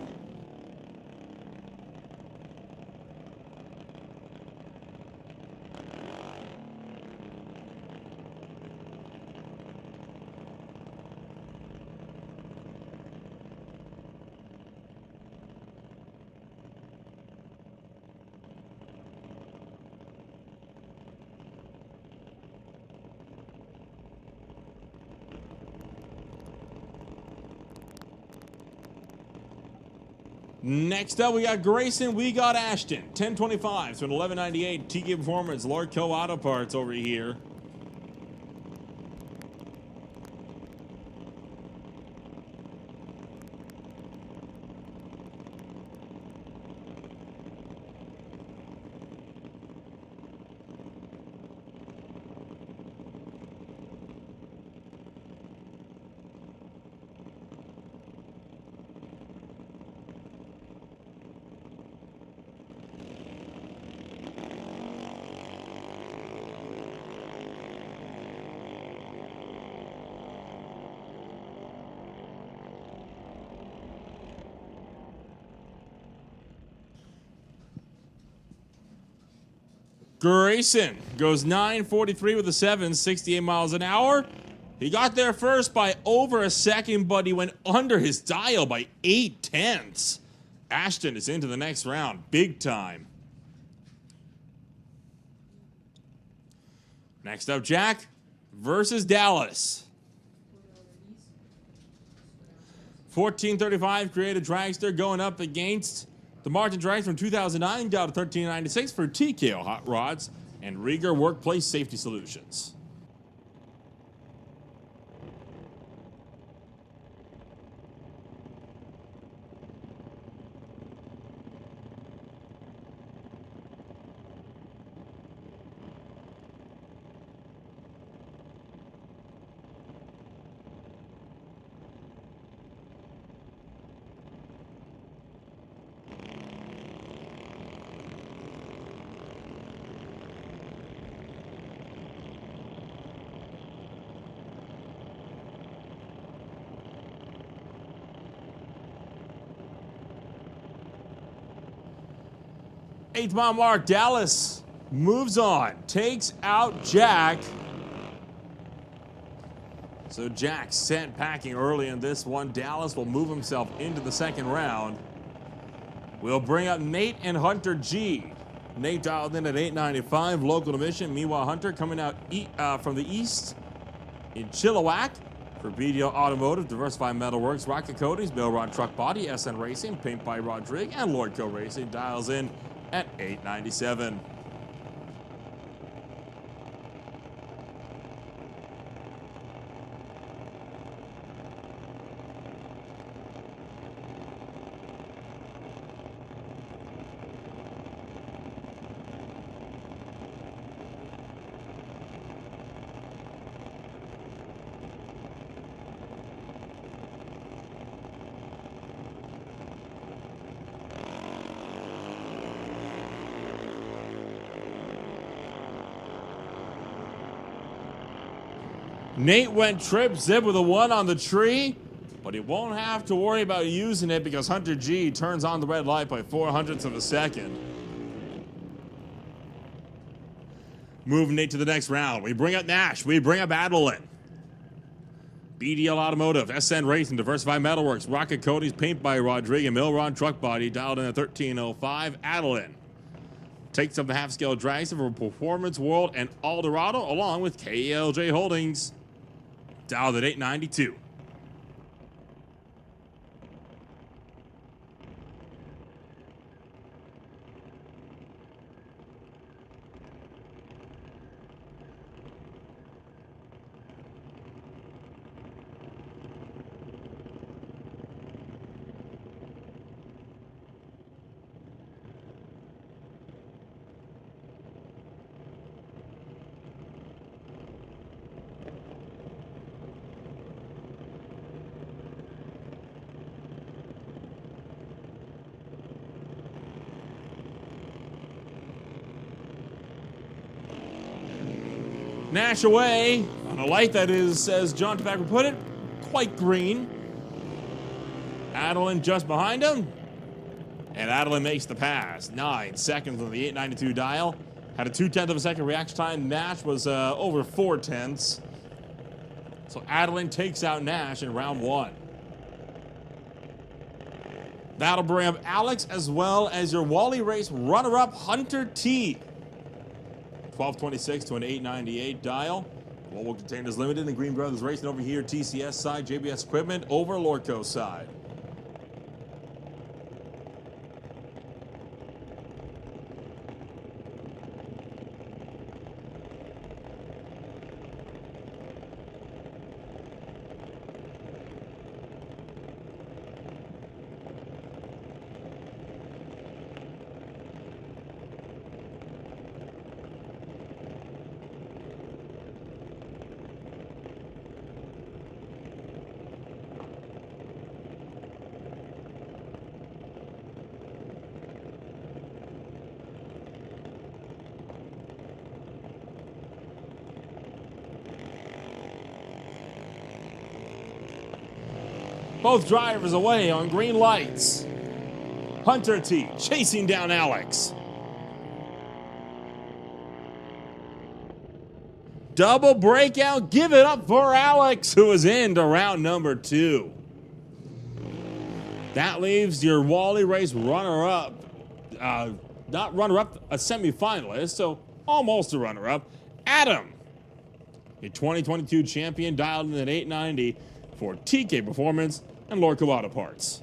Next up, we got Grayson, we got Ashton. 1025 to an 1198 TK Performance, Lordco Auto Parts over here. Grayson goes 9:43 with a 7, 68 miles an hour. He got there first by over a second, but he went under his dial by 0.8. Ashton is into the next round, big time. Next up, Jack versus Dallas. 1435 created dragster going up against the Martin Drag from 2009 down to 1396 for TKO Hot Rods and Rieger Workplace Safety Solutions. Eighth mile mark, Dallas moves on, takes out Jack. So Jack sent packing early in this one. Dallas will move himself into the second round. We'll bring up Nate and Hunter G. Nate dialed in at 895, local admission. Meanwhile, Hunter coming out from the east in Chilliwack for BDO Automotive, Diversified Metalworks, Rocket Coatings, Mill Rod Truck Body, SN Racing, Paint by Rodrigue, and Lordco Racing dials in at 897. Nate went trip zip with a 1 on the tree, but he won't have to worry about using it because Hunter G turns on the red light by 0.04 of a second. Moving Nate to the next round. We bring up Nash. We bring up Adeline. BDL Automotive, SN Racing, Diversified Metalworks, Rocket Coatings, Paint by Rodrigue, and Milron Truck Body dialed in at 1305. Adeline takes up the half-scale dragster for Performance World and Eldorado, along with KLJ Holdings. Dialed at 892. Nash away on a light that is, as John Tobacco put it, quite green. Adeline just behind him. And Adeline makes the pass. 9 seconds on the 892 dial. Had a 0.2 of a second reaction time. Nash was over 0.4. So Adeline takes out Nash in round 1. That'll bring up Alex as well as your Wally Race runner-up Hunter T. 1226 to an 898 dial. Global Containers Limited and Green Brothers Racing over here. TCS side, JBS Equipment over Lordco side. Both drivers away on green lights. Hunter T chasing down Alex. Double breakout. Give it up for Alex, who is into round number 2. That leaves your Wally race runner-up. Not runner-up, a semifinalist, so almost a runner-up. Adam, your 2022 champion, dialed in at 890 for TK Performance and Lordco Auto Parts.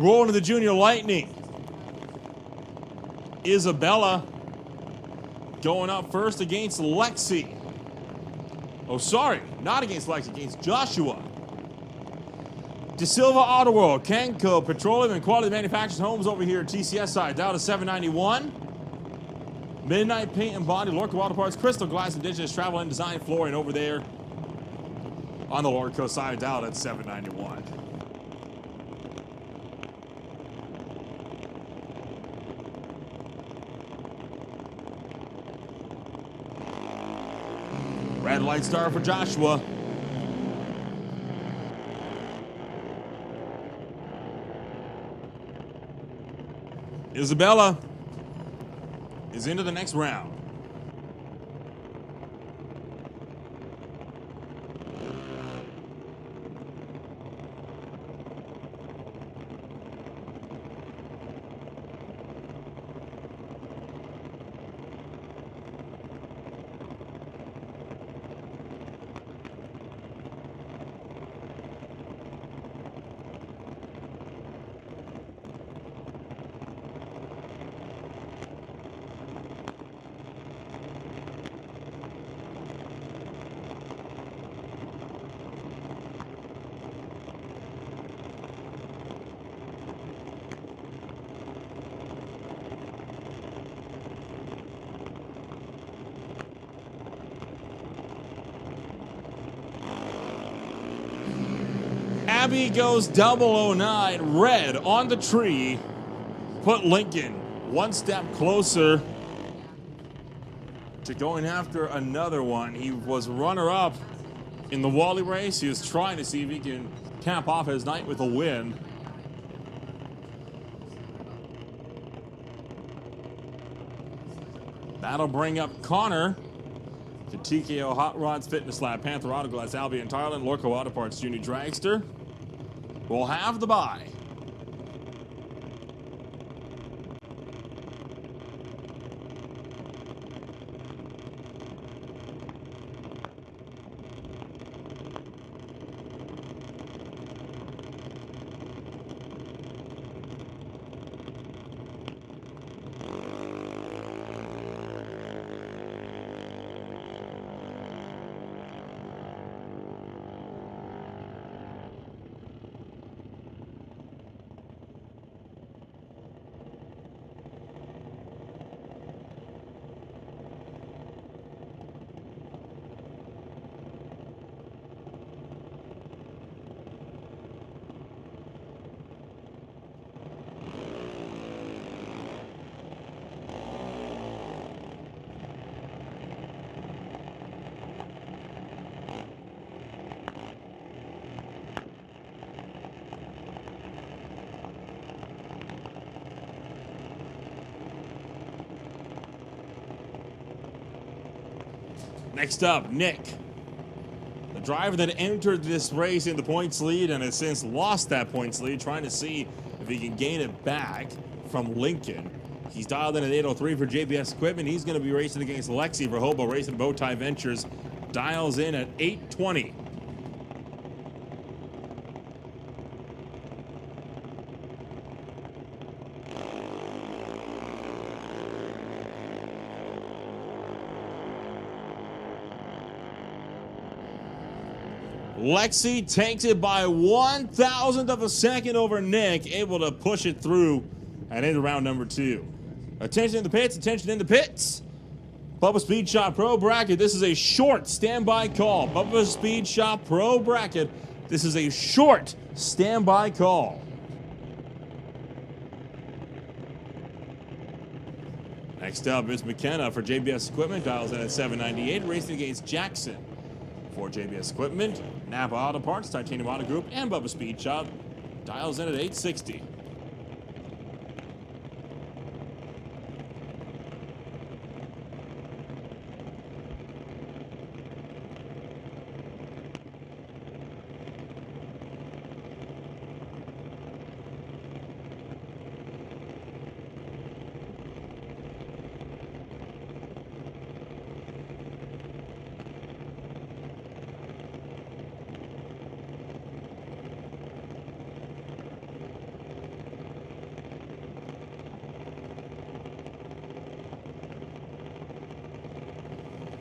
Rolling to the Junior Lightning. Isabella going up first against Lexi. Oh, sorry, not against Lexi, against Joshua. De Silva Auto World, Kenco, Petroleum and Quality Manufacturers Homes over here, TCS side, down to 791. Midnight Paint and Body, Lordco Auto Parts, Crystal Glass Indigenous Travel and Design Flooring over there on the Lordco side, down at 791. Red light star for Joshua. Isabella is into the next round. Abby goes 009, red on the tree. Put Lincoln one step closer to going after another one. He was runner-up in the Wally race. He was trying to see if he can cap off his night with a win. That'll bring up Connor to TKO Hot Rods Fitness Lab, Panther Auto Glass, Albion Thailand, Lordco Auto Parts, Junior Dragster. We'll have the bye. Next up, Nick. The driver that entered this race in the points lead and has since lost that points lead, trying to see if he can gain it back from Lincoln. He's dialed in at 8:03 for JBS Equipment. He's going to be racing against Lexi for Hobo Racing Bowtie Ventures. Dials in at 8:20. Lexi takes it by 1,000th of a second over Nick, able to push it through and into round number 2. Attention in the pits, attention in the pits. Bubba Speed Shop Pro Bracket, this is a short standby call. Bubba Speed Shop Pro Bracket, this is a short standby call. Next up is McKenna for JBS Equipment, dials in at 798, racing against Jackson. For JBS Equipment, Napa Auto Parts, Titanium Auto Group, and Bubba Speed Shop, dials in at 860.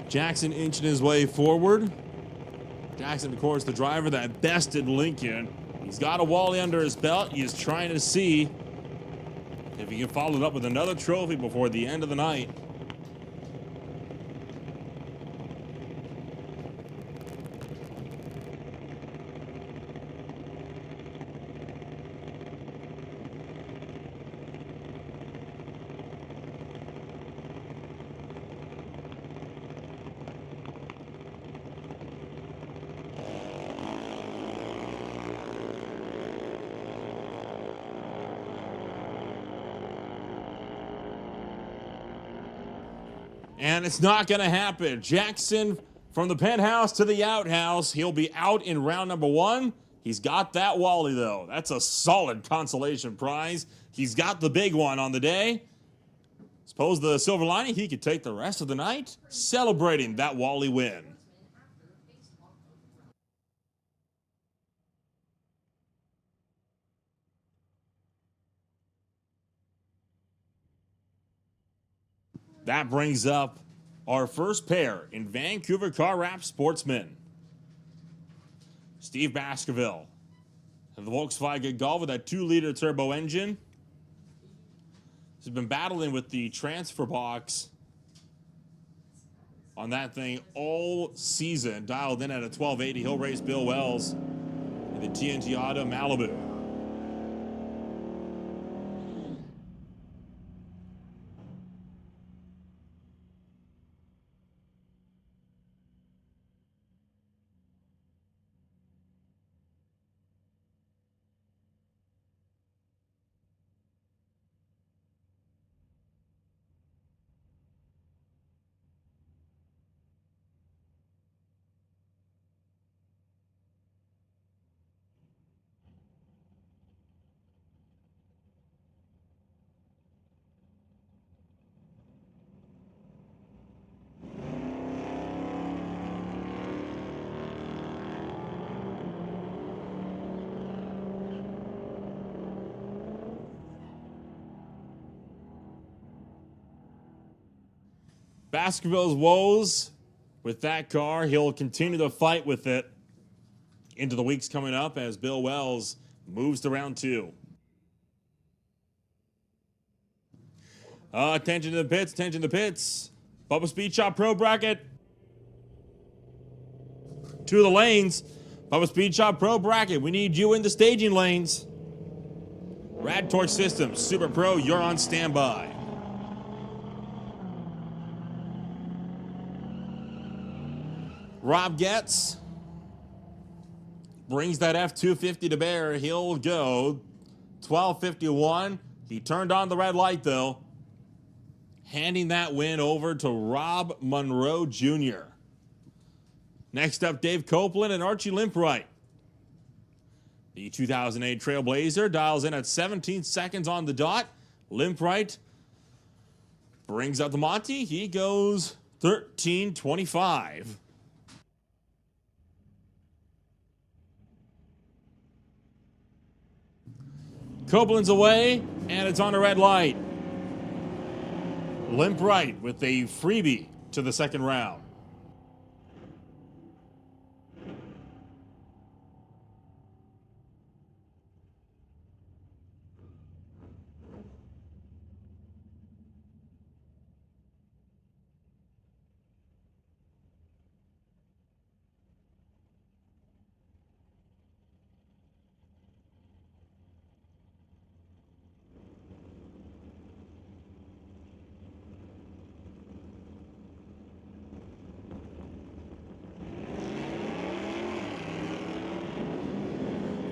Jackson inching his way forward. Jackson, of course, the driver that bested Lincoln. He's got a Wally under his belt. He is trying to see if he can follow it up with another trophy before the end of the night. And it's not going to happen. Jackson from the penthouse to the outhouse. He'll be out in round number 1. He's got that Wally, though. That's a solid consolation prize. He's got the big one on the day. Suppose the silver lining, he could take the rest of the night celebrating that Wally win. That brings up our first pair in Vancouver Car Wrap Sportsman. Steve Baskerville of the Volkswagen Golf with that 2-liter turbo engine. He's been battling with the transfer box on that thing all season. Dialed in at a 1280. He'll race Bill Wells in the TNT Auto Malibu. Baskerville's woes with that car. He'll continue to fight with it into the weeks coming up as Bill Wells moves to round 2. Attention to the pits, attention to the pits. Bubba Speed Shop Pro Bracket. To the lanes. Bubba Speed Shop Pro Bracket. We need you in the staging lanes. Rad Torque Systems, Super Pro, you're on standby. Rob Getz brings that F250 to bear. He'll go 12:51. He turned on the red light, though, handing that win over to Rob Monroe Jr. Next up, Dave Copeland and Archie Limpright. The 2008 Trailblazer dials in at 17 seconds on the dot. Limpright brings up the Monty. He goes 13:25. Copeland's away, and it's on a red light. Limpright with a freebie to the second round.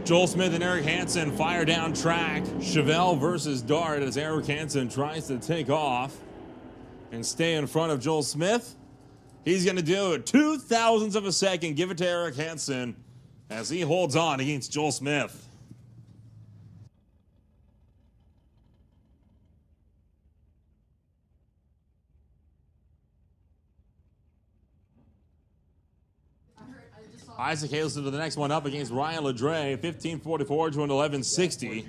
Joel Smith and Eric Hansen fire down track. Chevelle versus Dart as Eric Hansen tries to take off and stay in front of Joel Smith. He's going to do it. 0.02 of a second. Give it to Eric Hansen as he holds on against Joel Smith. Isaac Hazelton to the next one up against Ryan Ledre, 15:44 to an 11:60.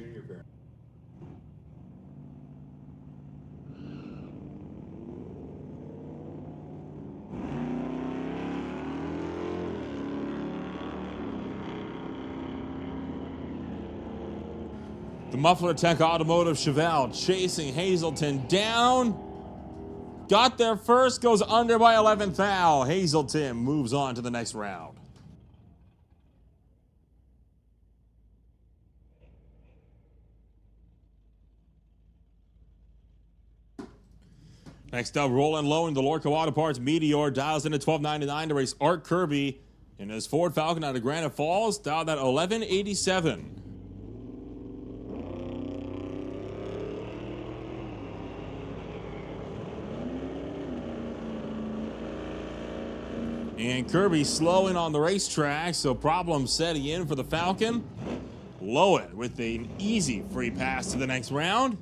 The Muffler Tech Automotive Chevelle chasing Hazelton down. Got there first, goes under by 11th thou. Hazelton moves on to the next round. Next up, Roland Lowe in the Lordco Auto Parts Meteor dials in at 12.99 to race Art Kirby in his Ford Falcon out of Granite Falls, dialed at 11.87. And Kirby slowing on the racetrack, so problems setting in for the Falcon. Lowen with an easy free pass to the next round,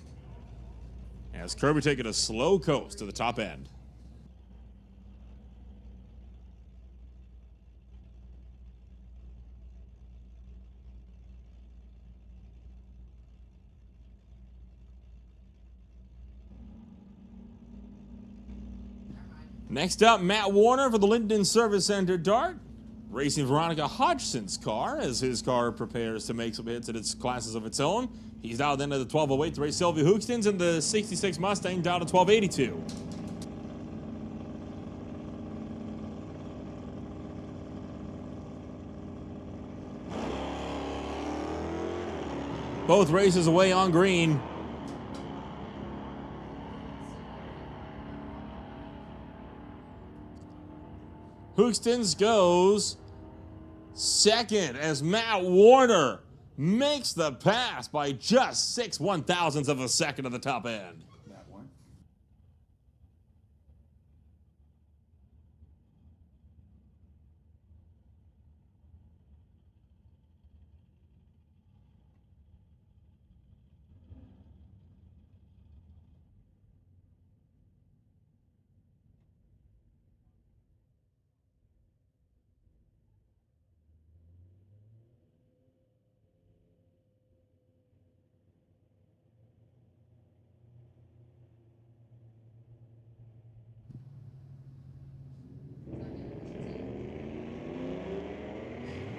as Kirby taking a slow coast to the top end. Next up, Matt Warner for the Linden Service Center Dart, racing Veronica Hodgson's car as his car prepares to make some hits at its classes of its own. He's dialed into the 1208 to race Sylvia Hookstins in the 66 Mustang, down to 1282. Both races away on green. Hookstins goes second as Matt Warner makes the pass by just 6/1000ths of a second at the top end. That one.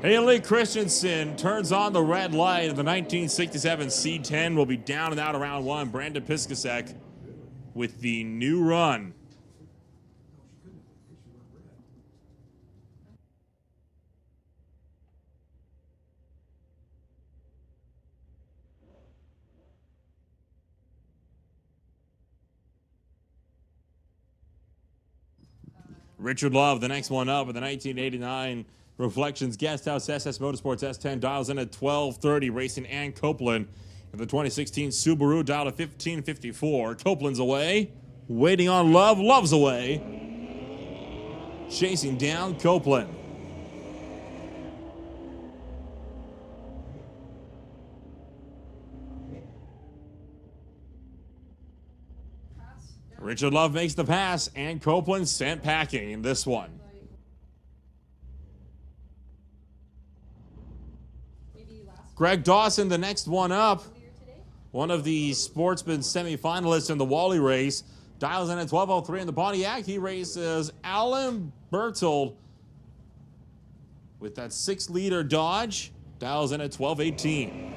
Haley Christensen turns on the red light of the 1967 C10. Will be down and out of round one. Brandon Piskasek with the new run. Richard Love, the next one up with the 1989 Reflections Guest House SS Motorsports S10, dials in at 12:30, racing Ann Copeland. In the 2016 Subaru, dialed at 15:54. Copeland's away, waiting on Love. Love's away, chasing down Copeland. Richard Love makes the pass, and Copeland sent packing in this one. Greg Dawson, the next one up. One of the Sportsman semifinalists in the Wally race. Dials in at 12:03 in the Pontiac. He races Alan Bertold with that 6-liter Dodge. Dials in at 12:18.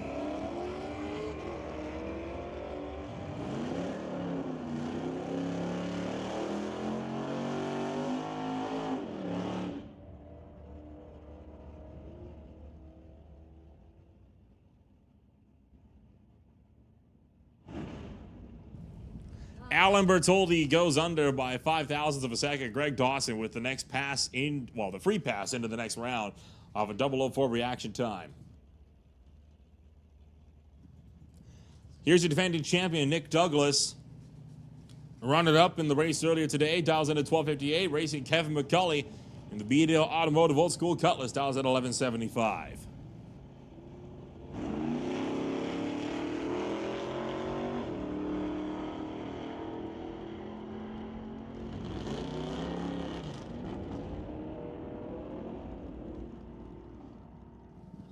Alan Bertoldi goes under by 0.05 of a second. Greg Dawson with the next pass in, well, the free pass into the next round of a 004 reaction time. Here's your defending champion, Nick Douglas. Run it up in the race earlier today. Dials in at 12:58. Racing Kevin McCulley in the BDL Automotive Old School Cutlass. Dials at 11:75.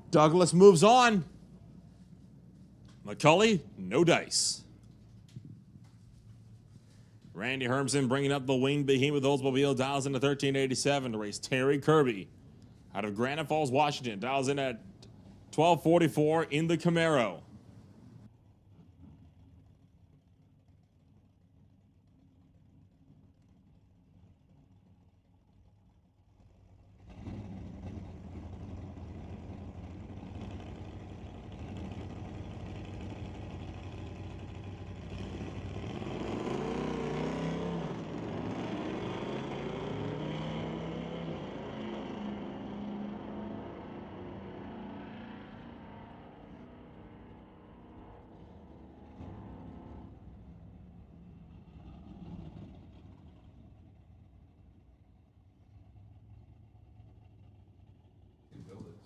Douglas moves on. McCulley, no dice. Randy Hermson bringing up the wing behemoth Oldsmobile. Dials in at 13:87 to race Terry Kirby out of Granite Falls, Washington. Dials in at 12:44 in the Camaro.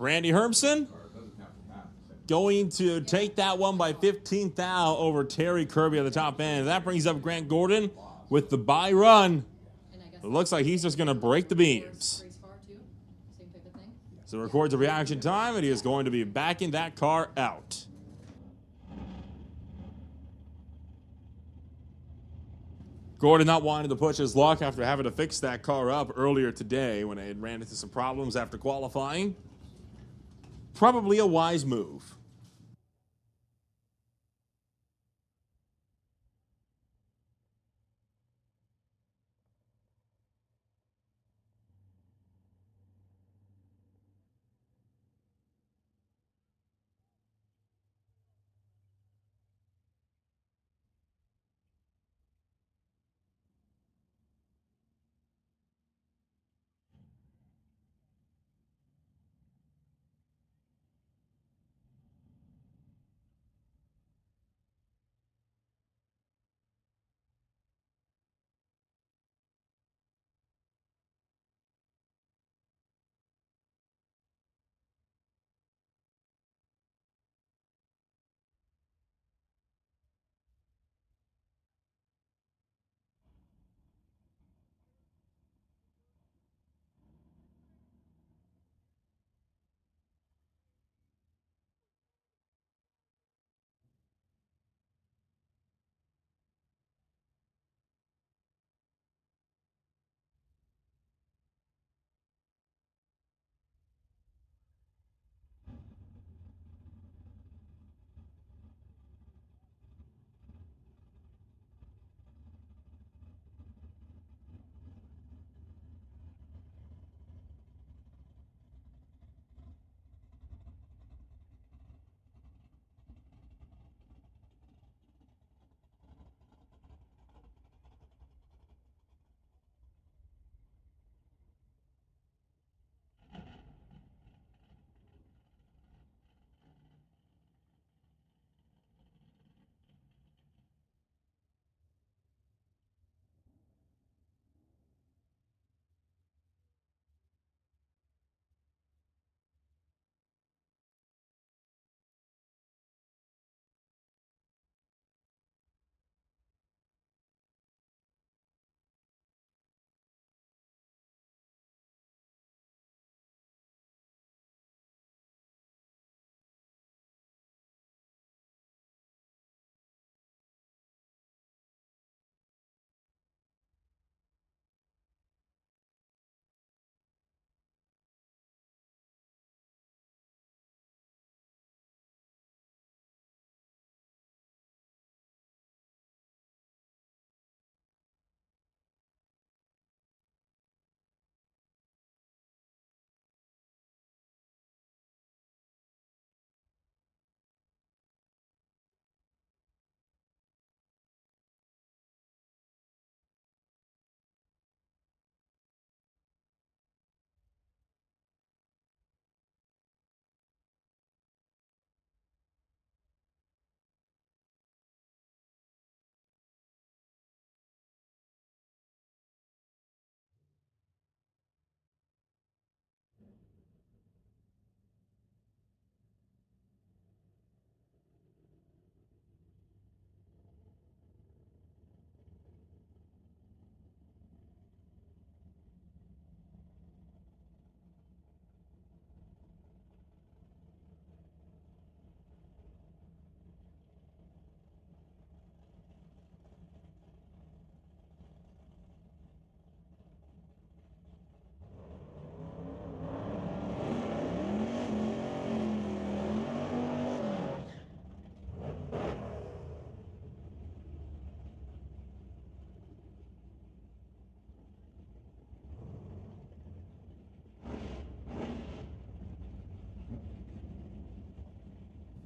Randy Hermson going to take that one by 15 thou over Terry Kirby at the top end. That brings up Grant Gordon with the bye run. It looks like he's just going to break the beams. So records a reaction time, and he is going to be backing that car out. Gordon not wanting to push his luck after having to fix that car up earlier today when it ran into some problems after qualifying. Probably a wise move.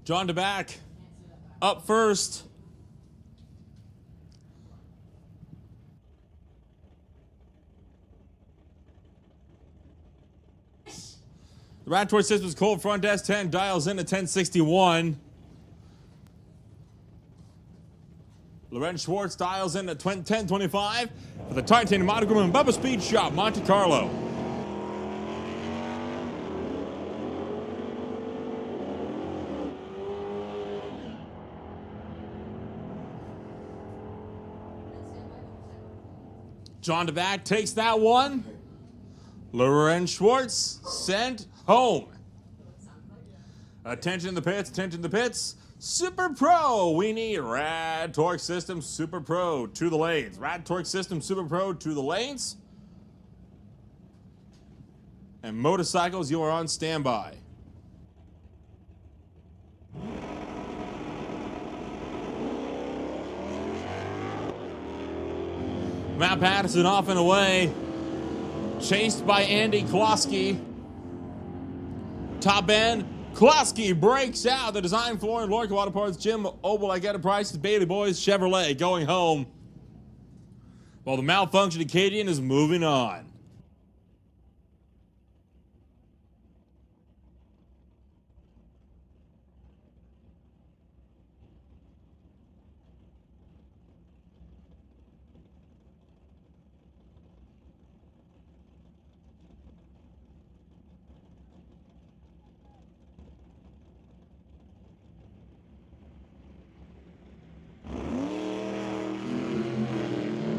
John DeBack up first. The Radtor Systems Cold Front S10 dials in at 1061. Lorenz Schwartz dials in at 1025 for the Titanium Monogram and Bubba Speed Shop, Monte Carlo. John DeBack takes that one. Lorenz Schwartz sent home. Attention in the pits, attention in the pits. Super Pro, we need Rad Torque System Super Pro to the lanes. Rad Torque System Super Pro to the lanes. And motorcycles, you are on standby. Matt Patterson off and away. Chased by Andy Klosky. Top end. Klosky breaks out the design floor in Lordco Auto Parts. Jim Obel, I get a price. Bailey Boys Chevrolet going home. While the malfunctioned Acadian is moving on.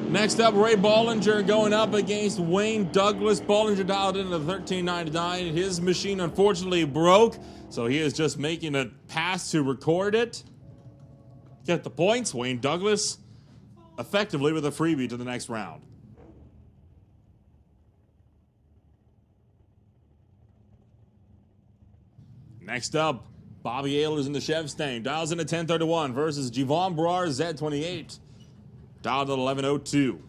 Next up, Ray Bollinger going up against Wayne Douglas. Bollinger dialed into the 1399. His machine unfortunately broke, so he is just making a pass to record it. Get the points. Wayne Douglas effectively with a freebie to the next round. Next up, Bobby Ehlers in the Chev Stain. Dials in at 1031 versus Javon Brar Z28. Dialed at 1102.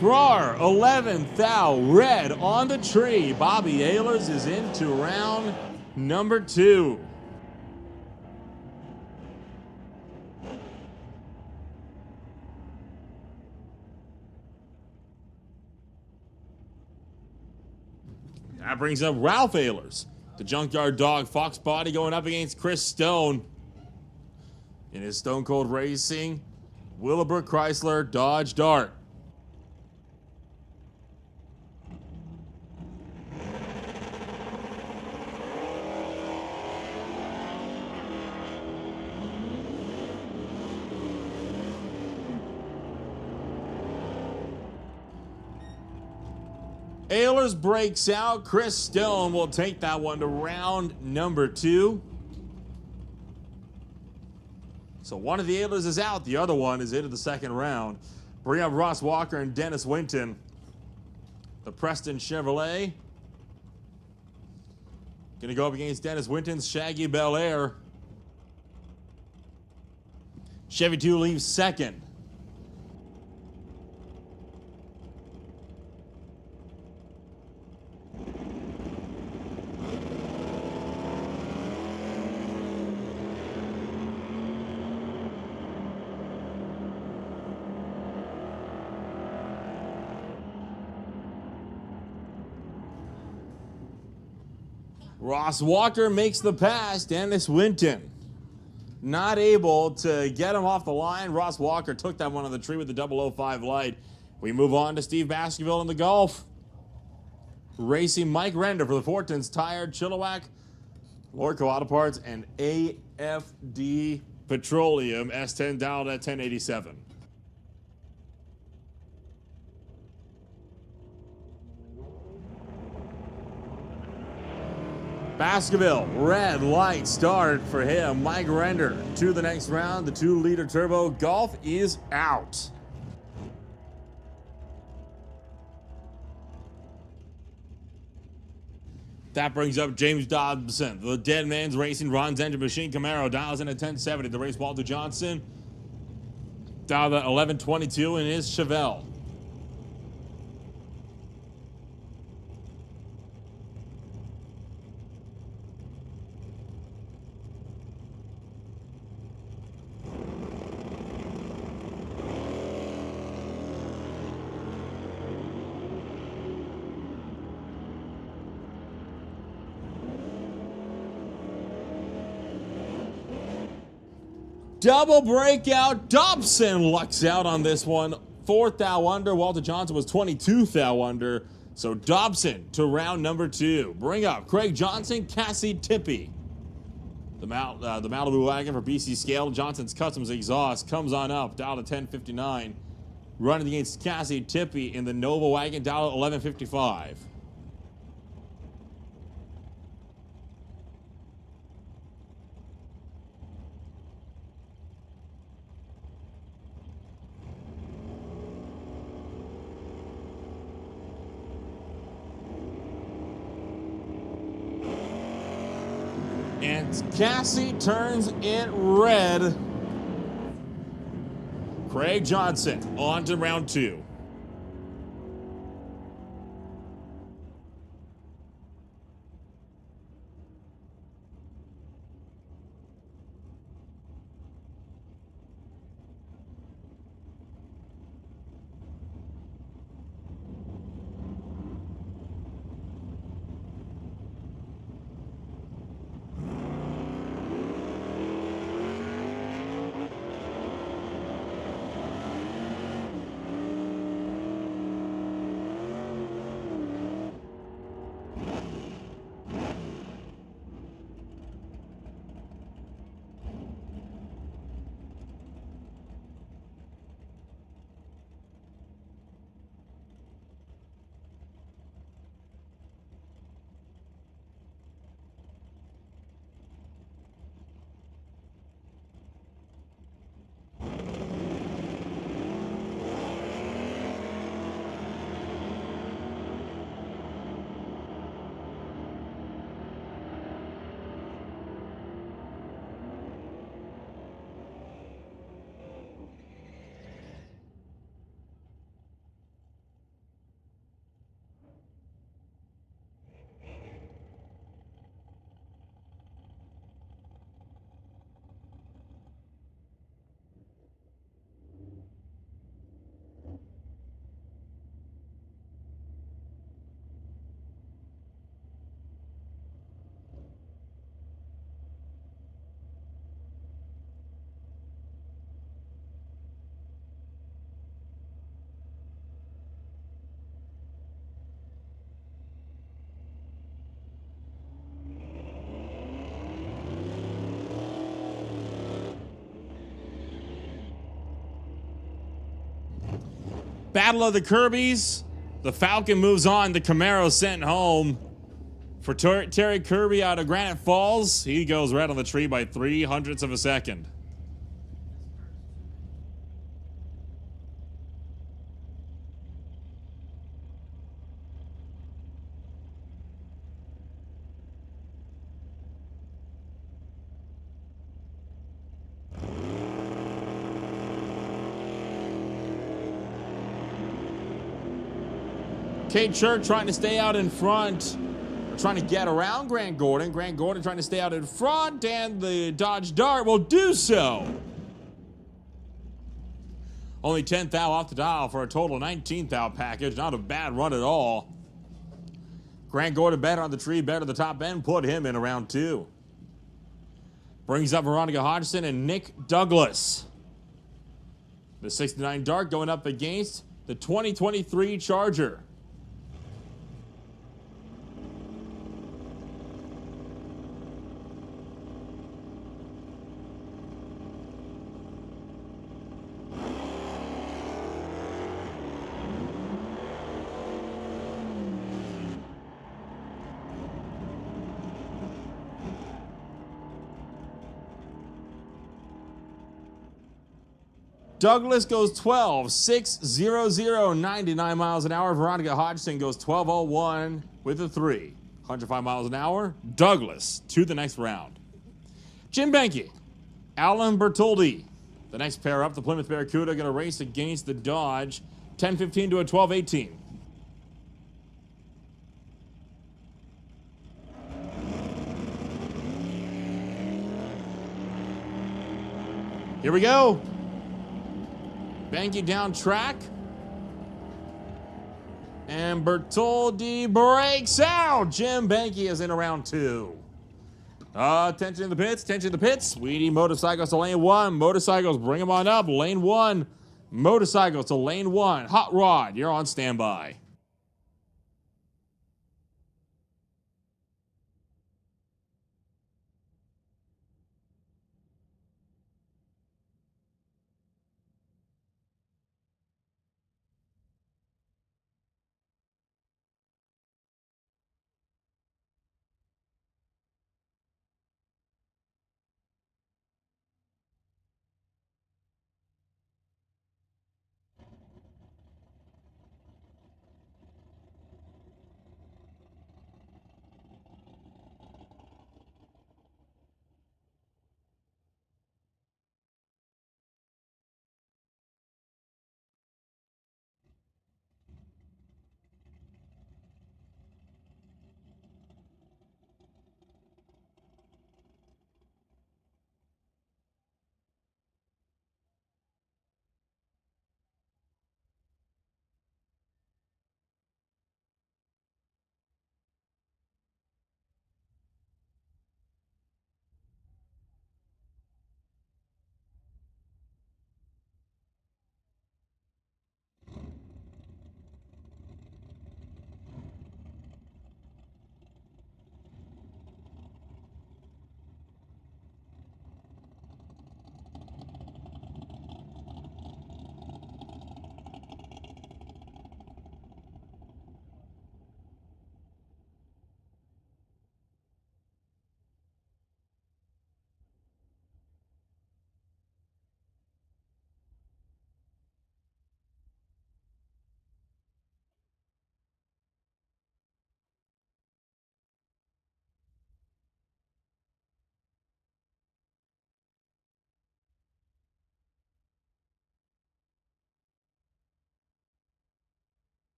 Brar, 11th thou, red on the tree. Bobby Ehlers is into round number 2. That brings up Ralph Ehlers. The Junkyard Dog Fox Body going up against Chris Stone. In his Stone Cold Racing, Willowbrook Chrysler Dodge Dart. Ehlers breaks out. Chris Stone will take that one to round number 2. So one of the Ehlers is out. The other one is into the second round. Bring up Ross Walker and Dennis Winton. The Preston Chevrolet. Gonna go up against Dennis Winton's Shaggy Bel Air. Chevy 2 leaves second. Ross Walker makes the pass. Dennis Winton not able to get him off the line. Ross Walker took that one on the tree with the 005 light. We move on to Steve Baskerville in the Gulf. Racing Mike Render for the Fortins Tire, Chilliwack, Lordco Auto Parts, and AFD Petroleum. S10 dialed at 1087. Baskerville, red light start for him. Mike Render to the next round. The 2-liter turbo Golf is out. That brings up James Dobson. The Dead Man's Racing Ron's Engine Machine Camaro dials in at 1070. The race Walter Johnson. Down to 1122 and is Chevelle. Double breakout. Dobson lucks out on this one. 4th thou under. Walter Johnson was 22 thou under. So Dobson to round number 2. Bring up Craig Johnson, Cassie Tippy. The Malibu wagon for BC Scale. Johnson's Customs exhaust comes on up. Down to 1059. Running against Cassie Tippy in the Nova wagon. Down to 1155. And Cassie turns it red. Craig Johnson on to round 2. Battle of the Kirby's. The Falcon moves on. The Camaro sent home. For Terry Kirby out of Granite Falls, he goes right on the tree by 0.03 of a second. Kate Church trying to stay out in front. Trying to get around Grant Gordon. Grant Gordon trying to stay out in front, and the Dodge Dart will do so. Only 10 thou off the dial for a total 19 thou package. Not a bad run at all. Grant Gordon better on the tree, better at the top end. Put him in round 2. Brings up Veronica Hodgson and Nick Douglas. The 69 Dart going up against the 2023 Charger. Douglas goes 12.600, 99 miles an hour. Veronica Hodgson goes 12.01 with a 3. 105 miles an hour. Douglas to the next round. Jim Benke, Alan Bertoldi, The next pair up, the Plymouth Barracuda, going to race against the Dodge. 10-15 to a 12-18. Here we go. Banky down track. And Bertoldi breaks out. Jim Banky is in round 2. Attention in the pits, attention in the pits. Sweetie Motorcycles to lane 1. Motorcycles, bring them on up. Lane 1. Motorcycles to lane 1. Hot Rod, you're on standby.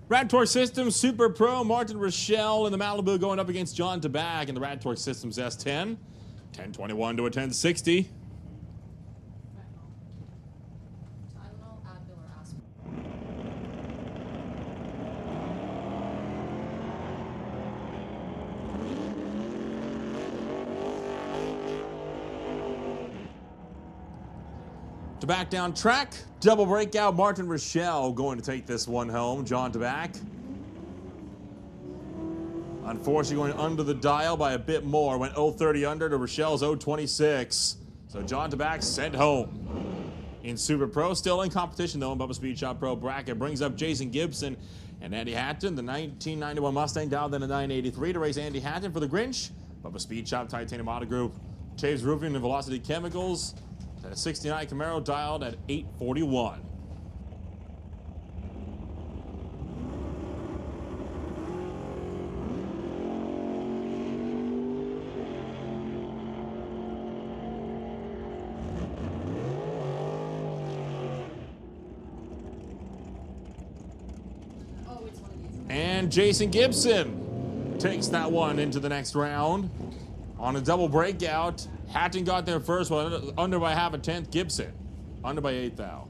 Radtor Systems Super Pro, Martin Rochelle in the Malibu going up against John Tabag in the Radtor Systems S10. 10-21 to a 10-60. Tylenol, Advil, or aspirin. To back down track, double breakout, Martin Rochelle going to take this one home. John Tabak. Unfortunately, going under the dial by a bit more. Went 0.30 under to Rochelle's 0.26. So John Tabak sent home. In Super Pro, still in competition though in Bubba Speed Shop Pro bracket. Brings up Jason Gibson and Andy Hatton. The 1991 Mustang dialed in a 983 to race Andy Hatton for the Grinch. Bubba Speed Shop Titanium Auto Group. Chaves Roofing and Velocity Chemicals. A 69 Camaro dialed at 841. And Jason Gibson takes that one into the next round. On a double breakout, Hatton got there first, but under by half a tenth. Gibson under by 8 thou.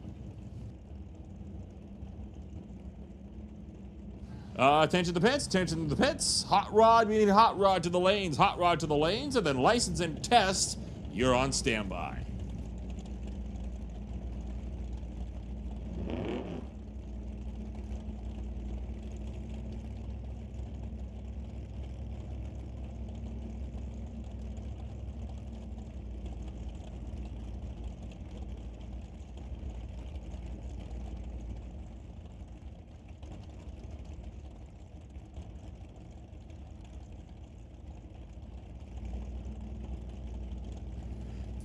Attention to the pits, attention to the pits. Hot rod meaning hot rod to the lanes, hot rod to the lanes, and then license and test. You're on standby.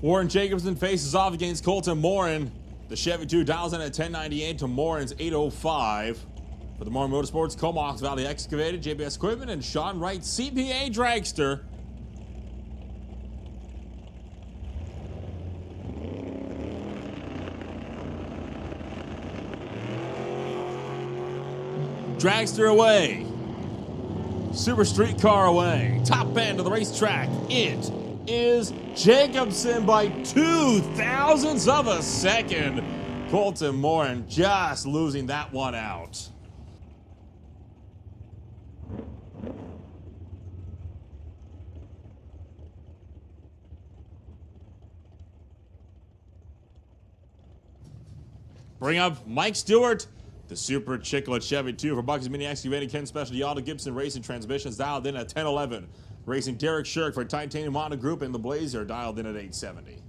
Warren Jacobson faces off against Colton Morin. The Chevy 2 dials in at 1098 to Morin's 805. For the Morin Motorsports, Comox Valley Excavated, JBS Equipment, and Sean Wright CPA Dragster. Dragster away. Super Streetcar away. Top end of the racetrack. It is Jacobson by 2 thousandths of a second. Colton Morin just losing that one out. Bring up Mike Stewart. The Super Chiclet Chevy 2 for Bucky's Mini Excavated, Ken Specialty Auto, Gibson Racing Transmissions dialed in at 1011. Racing Derek Shirk for Titanium Auto Group and the Blazer dialed in at 870.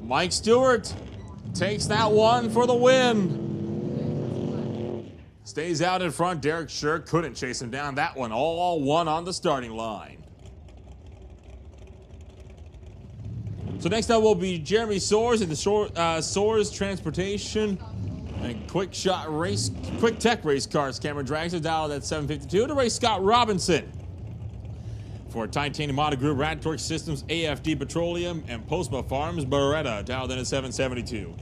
Mike Stewart takes that one for the win. Stays out in front. Derek Shirk couldn't chase him down. That one all one on the starting line. So next up will be Jeremy Soares in the Soares Transportation and Quick Tech Race Cars. Cameron Dragster dialed at 752 to race Scott Robinson. For Titanium Auto Group, Radtorque Systems, AFD Petroleum, and Postma Farms, Beretta, dialed in at 772.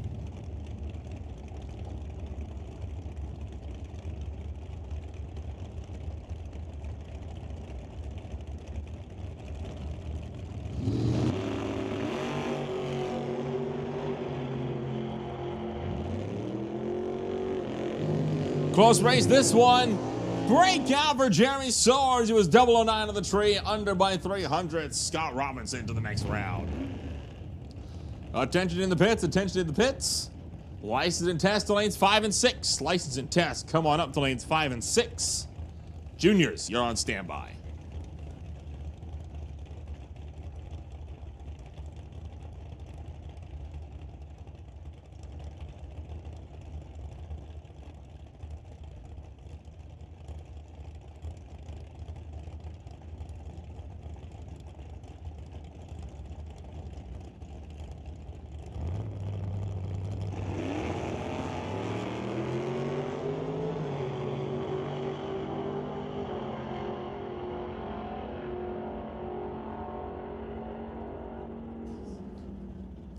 Close race, this one. Breakout for Jeremy Soares. He was 009 on the tree, under by 300. Scott Robinson to the next round. Attention in the pits, attention in the pits. License and test to lanes 5 and 6. License and test, come on up to lanes 5 and 6. Juniors, you're on standby.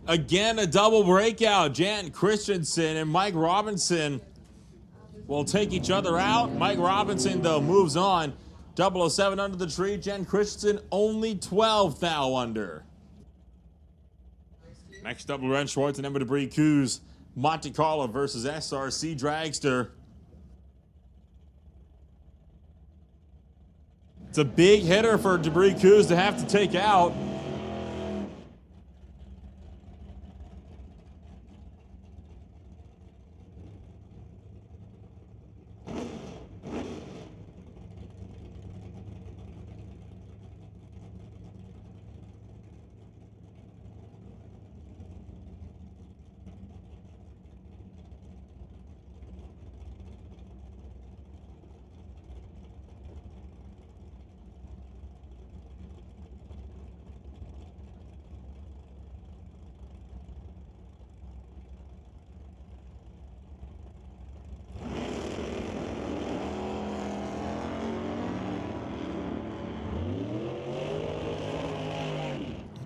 Again, a double breakout. Jan Christensen and Mike Robinson will take each other out. Mike Robinson, though, moves on. 007 under the tree. Jan Christensen only 12 thou under. Next up, Lorenz Schwartz and Emma Debris Coos. Monte Carlo versus SRC Dragster. It's a big hitter for Debris Coos to have to take out.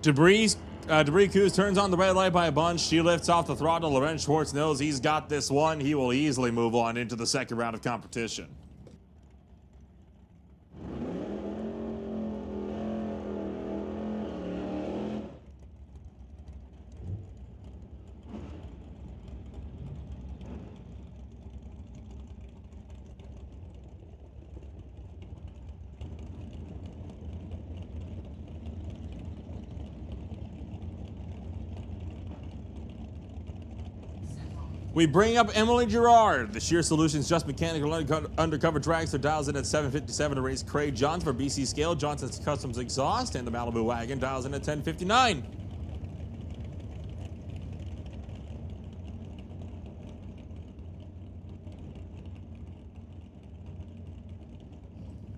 Debris Coos turns on the red light by a bunch. She lifts off the throttle. Lorenz Schwartz knows he's got this one. He will easily move on into the second round of competition. We bring up Emily Gerard. The Sheer Solutions Just Mechanical Undercover Dragster dials in at 7:57 to race Craig Johnson for BC Scale, Johnson's Customs Exhaust, and the Malibu Wagon dials in at 10:59.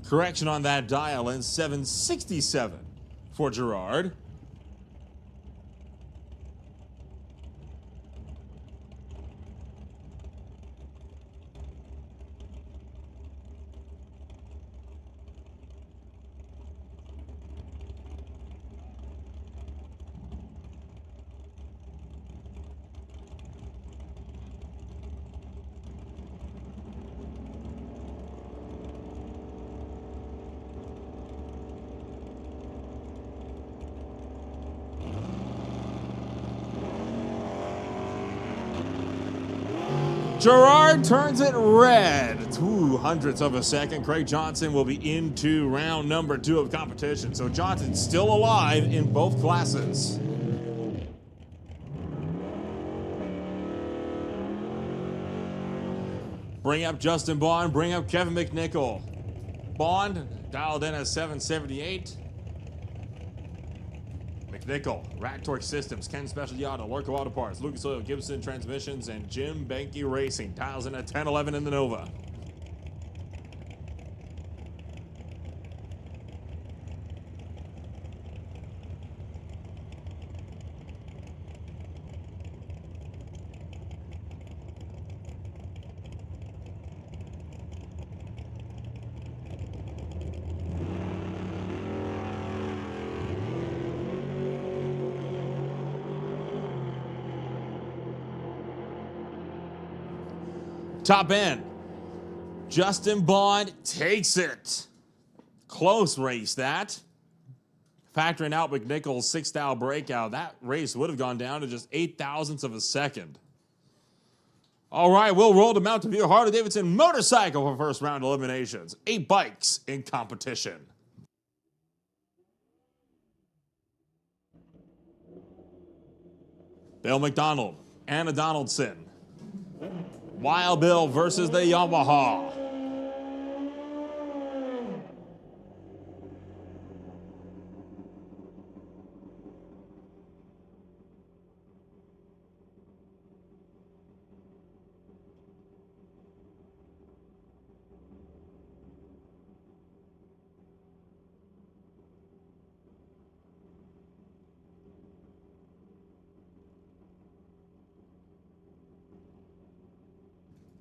Correction on that dial in, 7:67 for Gerard. Gerard turns it red. 200ths of a second. Craig Johnson will be into round number 2 of competition. So Johnson's still alive in both classes. Bring up Justin Bond. Bring up Kevin McNichol. Bond dialed in at 7:78. McNichol, Rat Torque Systems, Ken Specialty Auto, Lordco Auto Parts, Lucas Oil, Gibson Transmissions, and Jim Benke Racing. Dials in at 10:11 in the Nova. Top end. Justin Bond takes it. Close race that. Factoring out McNichol's 6th breakout, that race would have gone down to just 0.08 of a second. All right, we'll roll to Mountain View Harley-Davidson motorcycle for first round eliminations. 8 bikes in competition. Bill McDonald, Anna Donaldson. Wild Bill versus the Yamaha.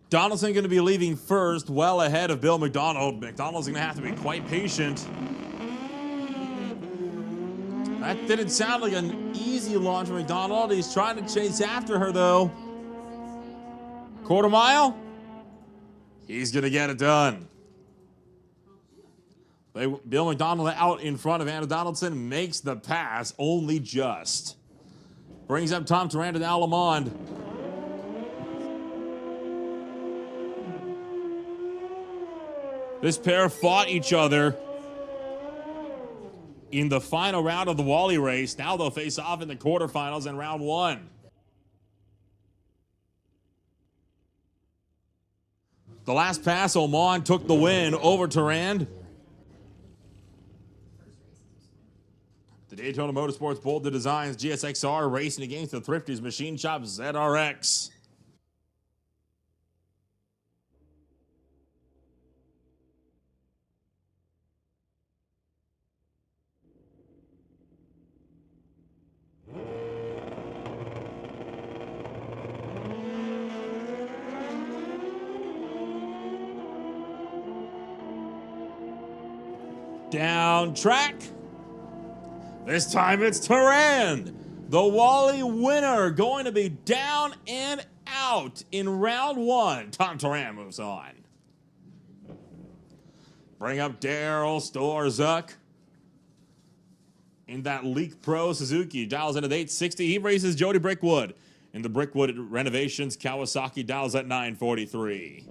Donaldson going to be leaving first, well ahead of Bill McDonald. McDonald's going to have to be quite patient. That didn't sound like an easy launch for McDonald. He's trying to chase after her, though. Quarter mile? He's going to get it done. Bill McDonald out in front of Anna Donaldson, makes the pass only just. Brings up Tom Tarrant and Al Lamond. This pair fought each other in the final round of the Wally race. Now they'll face off in the quarterfinals in round 1. The last pass, Oman took the win over Tarand. The Daytona Motorsports Bold the Designs GSXR racing against the Thrifty's Machine Shop ZRX. Down track. This time it's Turan. The Wally winner going to be down and out in round one. Tom Turan moves on. Bring up Daryl Storzuk. In that Leak Pro Suzuki, dials in at 860. He races Jody Brickwood. In the Brickwood Renovations, Kawasaki dials at 943.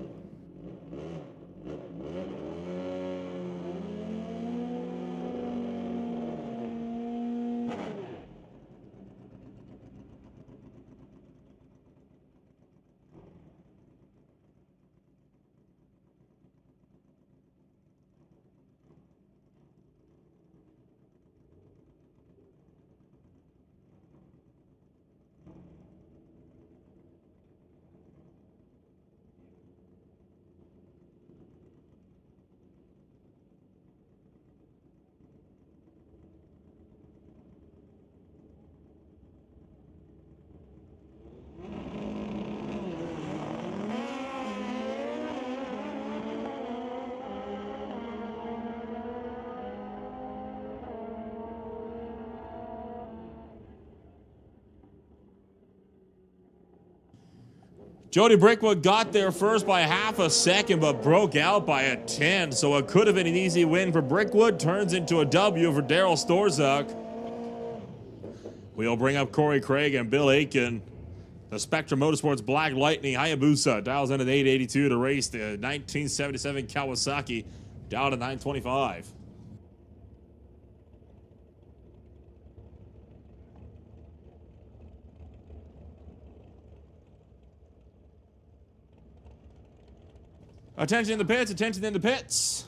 Jody Brickwood got there first by half a second, but broke out by a 10, so it could have been an easy win for Brickwood. Turns into a W for Daryl Storzuk. We'll bring up Corey Craig and Bill Aiken. The Spectrum Motorsports Black Lightning Hayabusa dials in at 882 to race the 1977 Kawasaki, down to 925. Attention in the pits, attention in the pits.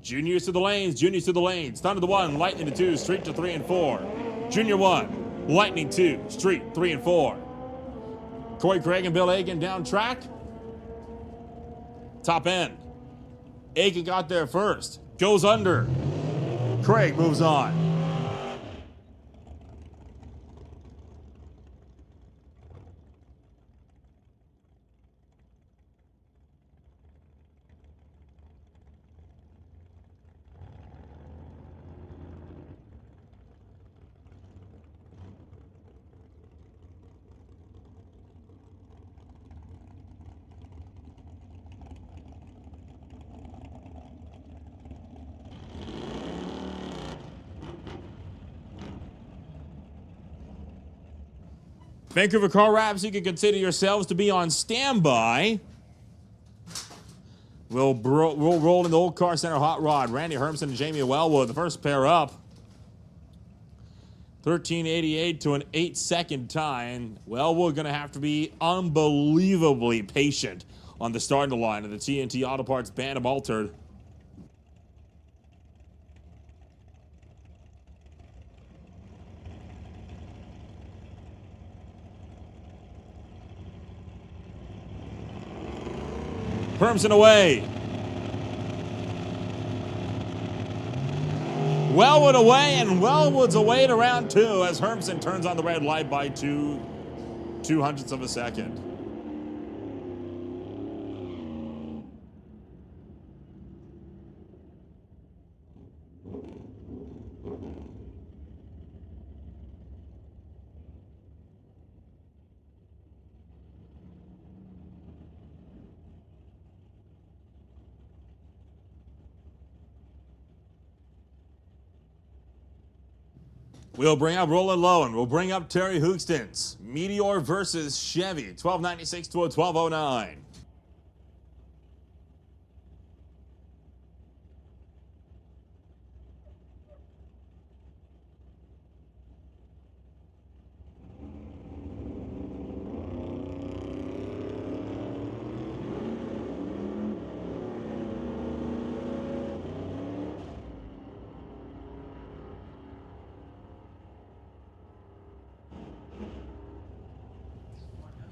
Juniors to the lanes, juniors to the lanes. Thunder to 1, Lightning to 2, Street to 3 and 4. Junior 1, Lightning 2, Street 3 and 4. Corey Craig and Bill Aiken down track. Top end. Aiken got there first. Goes under. Craig moves on. Vancouver Car Wraps, you can consider yourselves to be on standby. We'll roll in the Old Car Center Hot Rod. Randy Hermson and Jamie Wellwood, the first pair up. 1388 to an 8-second time. Wellwood going to have to be unbelievably patient on the starting line of the TNT Auto Parts Bantam Altered. Hermson away. Wellwood away, and Wellwood's away to round 2 as Hermson turns on the red light by 2/200ths of a second. We'll bring up Roland Lowen. We'll bring up Terry Hoogstens. Meteor versus Chevy, 1296 to a 1209.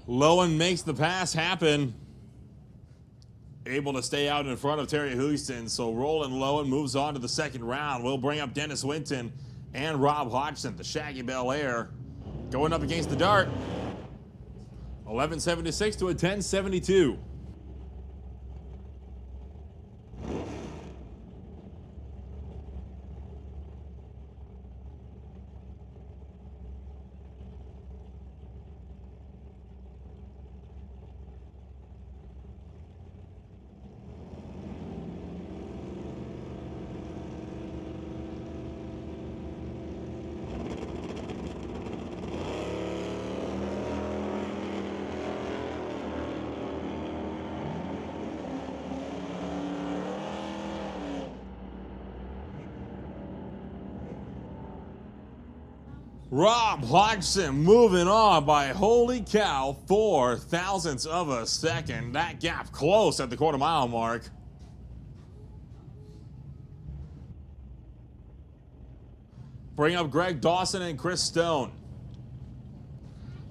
Lowen makes the pass happen. Able to stay out in front of Terry Houston. So Roland Lowen moves on to the second round. We'll bring up Dennis Winton and Rob Hodgson, the Shaggy Bel Air, going up against the Dart. 1176 to a 1072. Rob Hodgson moving on by, holy cow, 4 thousandths of a second. That gap close at the quarter mile mark. Bring up Greg Dawson and Chris Stone.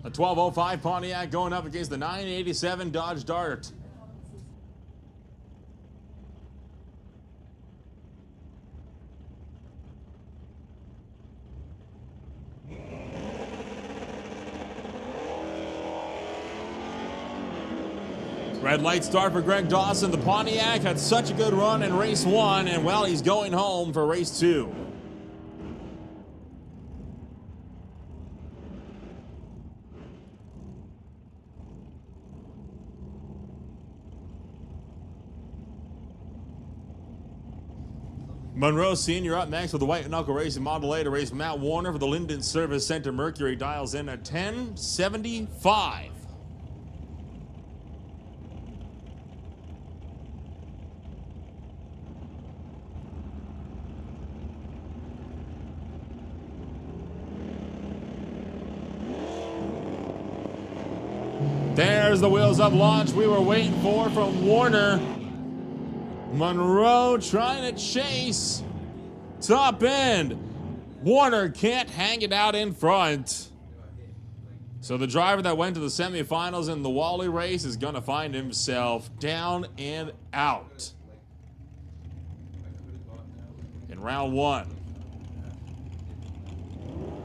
A 12.05 Pontiac going up against the 9.87 Dodge Dart. Red light start for Greg Dawson. The Pontiac had such a good run in race 1, and well, he's going home for race 2. Monroe Sr. up next with the White Knuckle Racing Model A to race Matt Warner for the Linden Service Center. Mercury dials in at 10.75. There's the wheels up launch we were waiting for from Warner. Monroe trying to chase. Top end. Warner can't hang it out in front. So the driver that went to the semifinals in the Wally race is going to find himself down and out in round 1.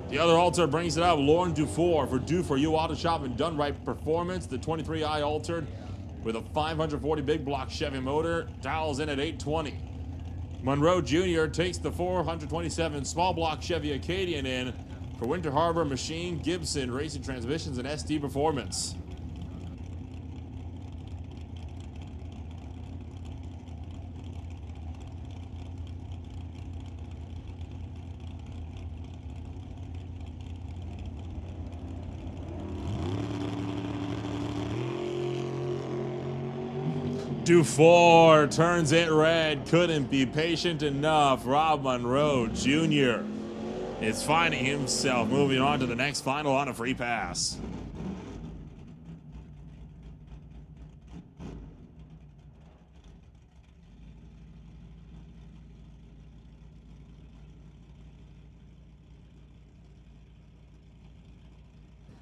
The other Alter brings it up. Lauren Dufour for Do For You Auto Shop and Done Right Performance. The 23i Altered with a 540 big block Chevy motor dials in at 820. Monroe Jr. takes the 427 small block Chevy Acadian in for Winter Harbor Machine, Gibson Racing Transmissions, and ST Performance. Dufour turns it red, couldn't be patient enough. Rob Monroe Jr. is finding himself moving on to the next final on a free pass.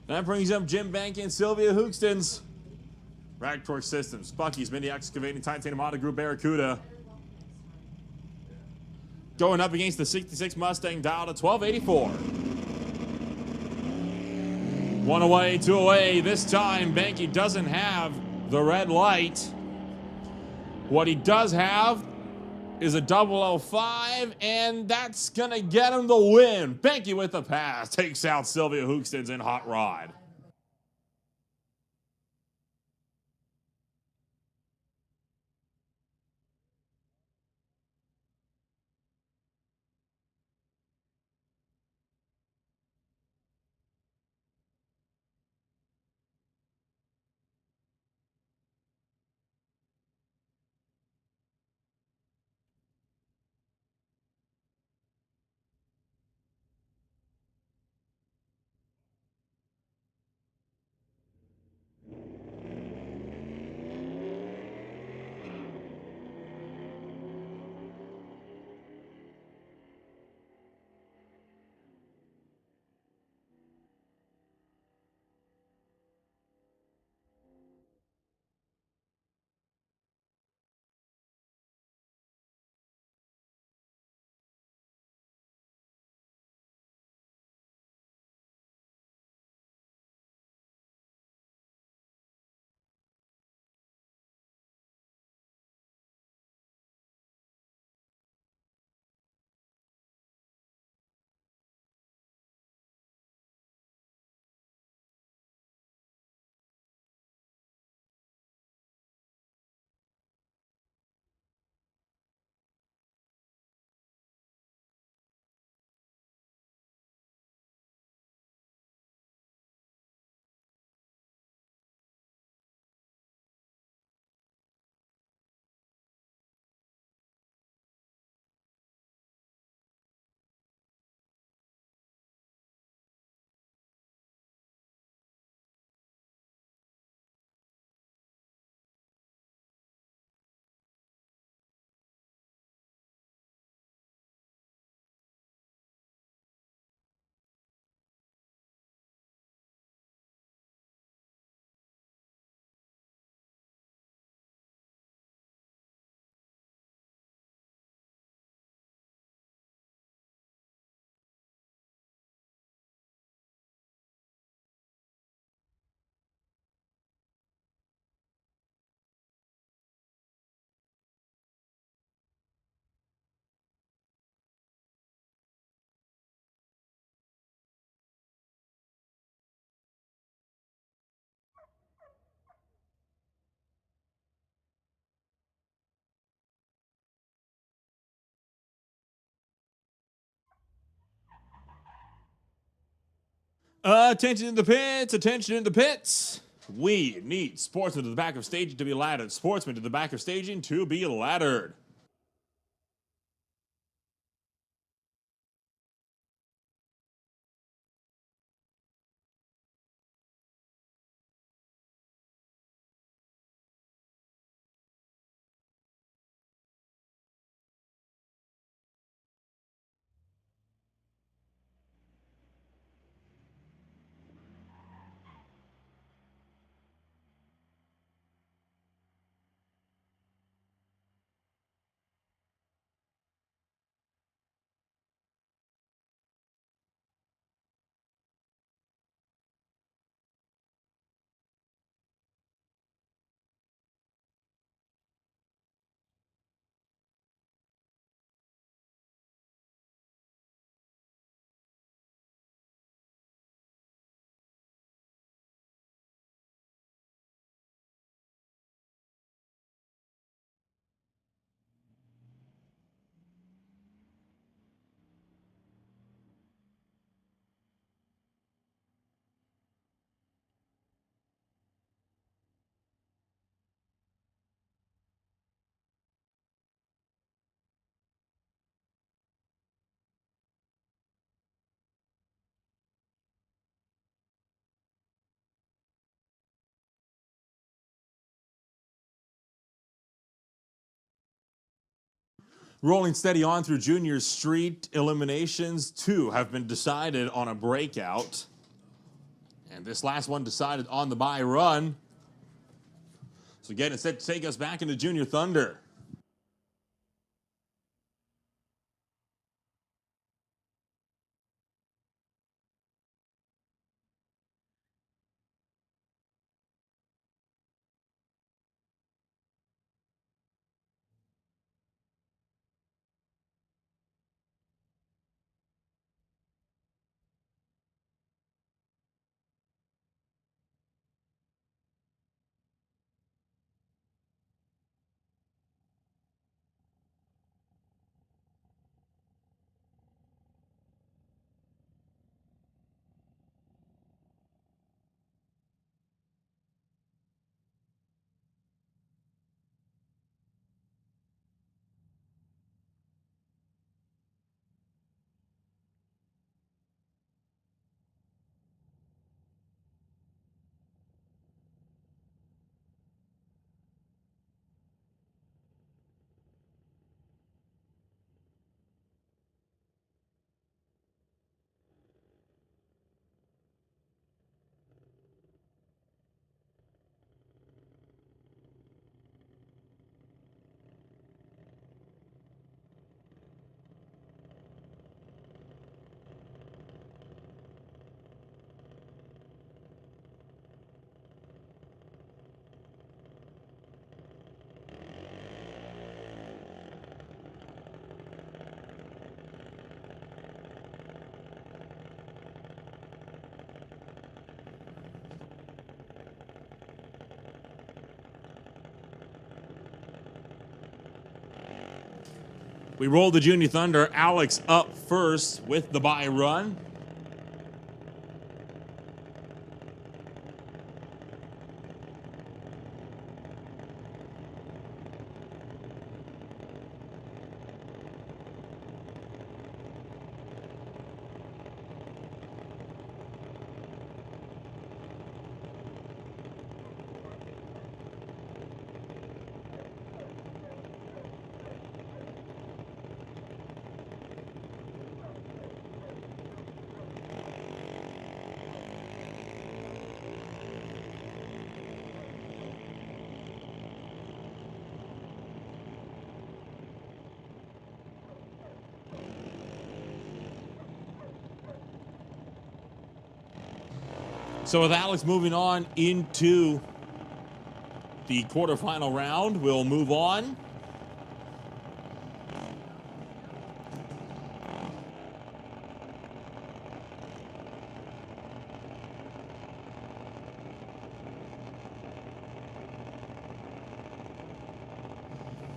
That brings up Jim Banky and Sylvia Hookstons. Rag Torch Systems, Bucky's Mini Excavating, Titanium Auto Group, Barracuda. Going up against the 66 Mustang dialed at 1284. 1 away, 2 away. This time, Banky doesn't have the red light. What he does have is a 005, and that's going to get him the win. Banky with the pass takes out Sylvia Hookstons in Hot Rod. Attention in the pits, attention in the pits. We need Sportsman to the back of staging to be laddered. Sportsman to the back of staging to be laddered. Rolling steady on through junior street eliminations. 2 have been decided on a breakout. And this last one decided on the bye run. So again, it's set to take us back into Junior Thunder. We roll the Junior Thunder. Alex up first with the bye run. So with Alex moving on into the quarterfinal round, we'll move on.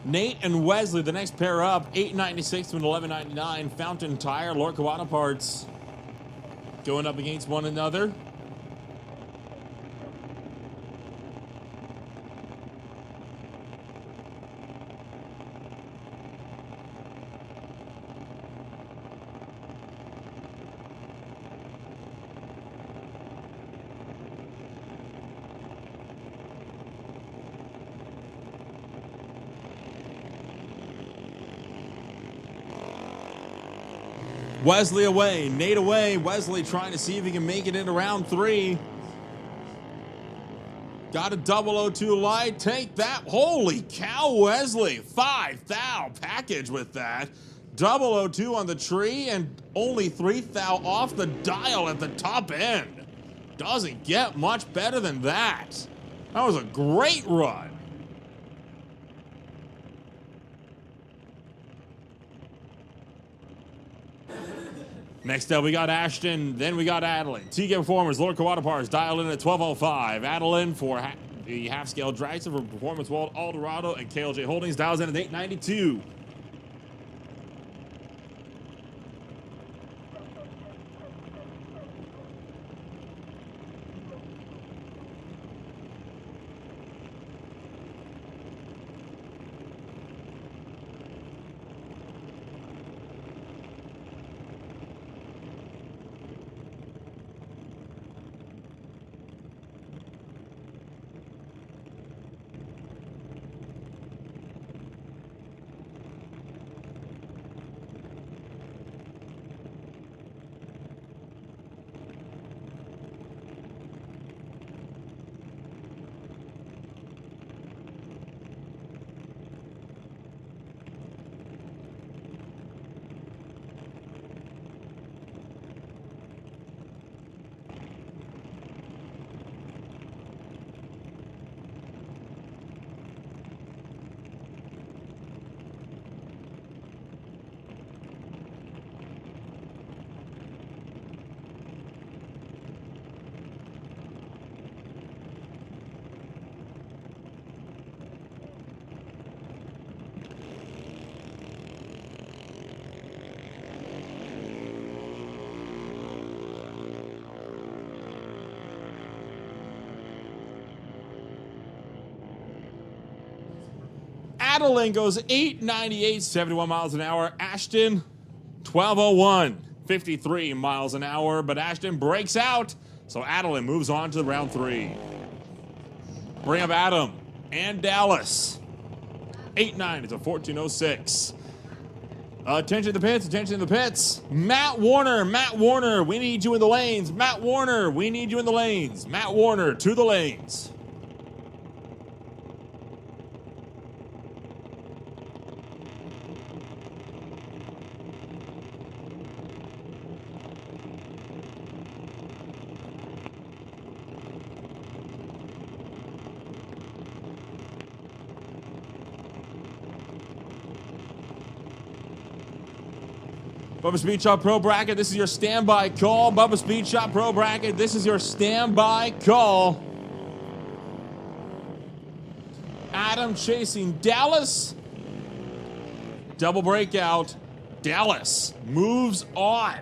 Nate and Wesley, the next pair up, $8.96 to $11.99. Fountain Tire, Lordco Auto Parts. going up against one another. Wesley away, Nate away. Wesley trying to see if he can make it into round 3. Got a 002 light. Take that. Holy cow, Wesley. 5 thou package with that. 002 on the tree and only 3 thou off the dial at the top end. Doesn't get much better than that. That was a great run. Next up, we got Ashton, then we got Adeline. TK Performers, Lordco Auto Parts, dialed in at 1205. Adeline for the half-scale dragster from Performance World, Eldorado, and KLJ Holdings, dials in at 892. Adeline goes 898, 71 miles an hour. Ashton, 1201, 53 miles an hour. But Ashton breaks out, so Adeline moves on to round 3. Bring up Adam and Dallas. 8-9, it's a 1406. Attention to the pits, attention to the pits. Matt Warner, we need you in the lanes. Matt Warner, we need you in the lanes. Matt Warner to the lanes. Bubba Speed Shop Pro Bracket, this is your standby call. Bubba Speed Shop Pro Bracket, this is your standby call. Adam chasing Dallas. Double breakout. Dallas moves on.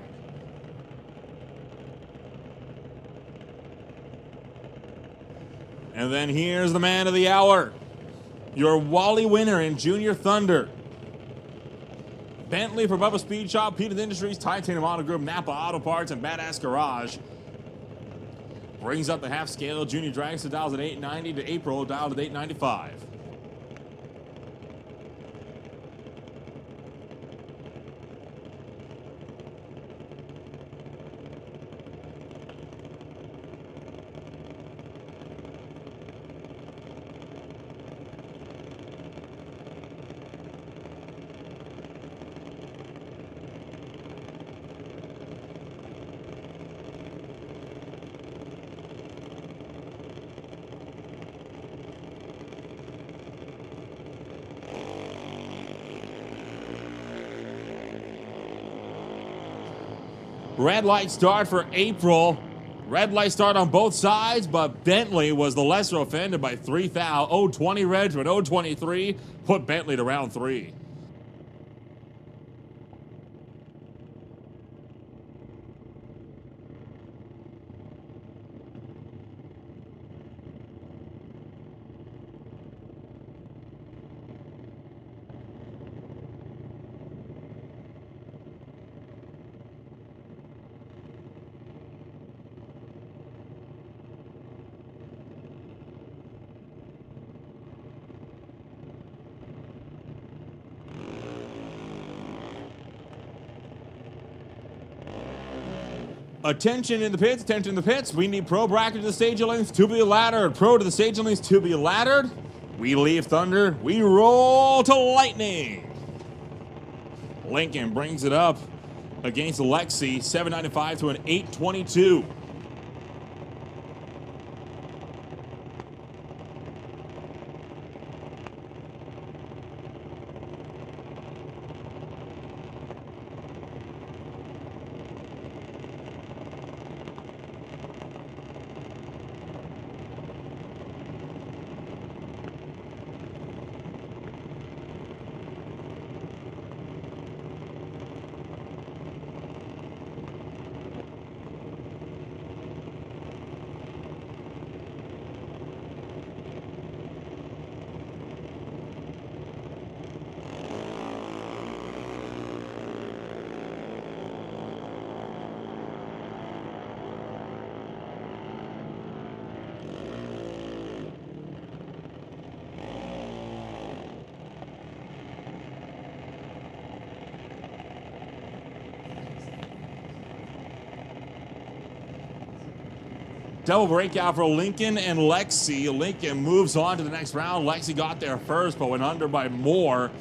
And then here's the man of the hour. Your Wally winner in Junior Thunder. Bentley for Bubba Speed Shop, Peter's Industries, Titanium Auto Group, Napa Auto Parts, and Badass Garage. Brings up the half-scale Junior Dragster, dials at 890 to April, dialed at 895. Red light start for April. Red light start on both sides, but Bentley was the lesser offended by 3 thou. 020 Regiment, 023 put Bentley to round 3. Attention in the pits, attention in the pits. We need Pro bracket to the stage lanes to be laddered. Pro to the stage lanes to be laddered. We leave Thunder. We roll to Lightning. Lincoln brings it up against Lexi. 795 to an 822. Double breakout for Lincoln and Lexi. Lincoln moves on to the next round. Lexi got there first, but went under by more.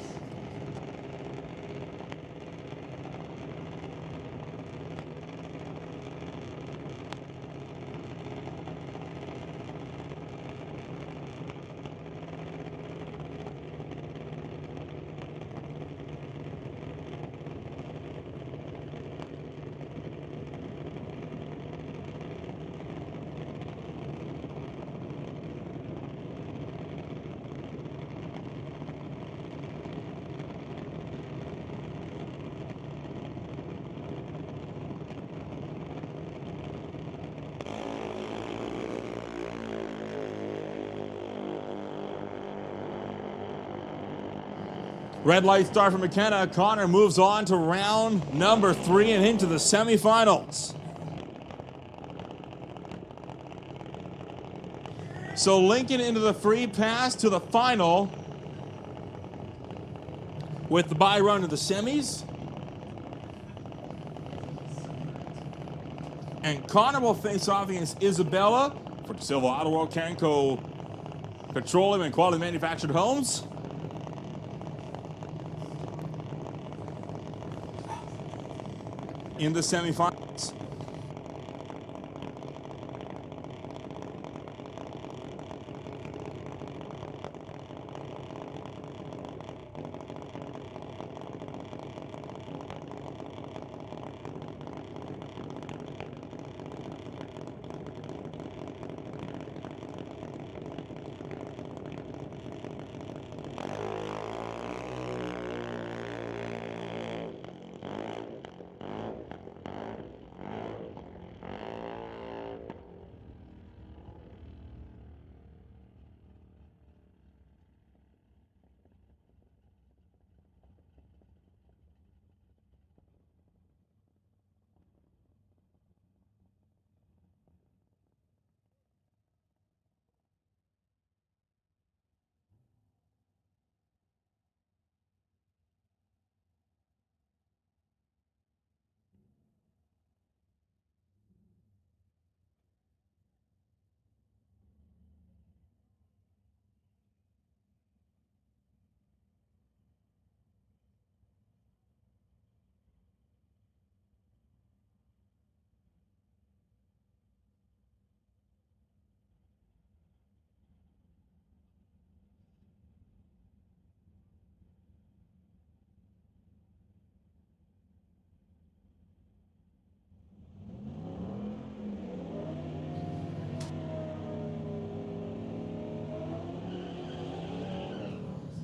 Red light start for McKenna. Connor moves on to round number 3 and into the semifinals. So Lincoln into the free pass to the final with the bye run to the semis. And Connor will face off against Isabella for Silva Auto World, Canco Petroleum and Quality Manufactured Homes. In the semifinals.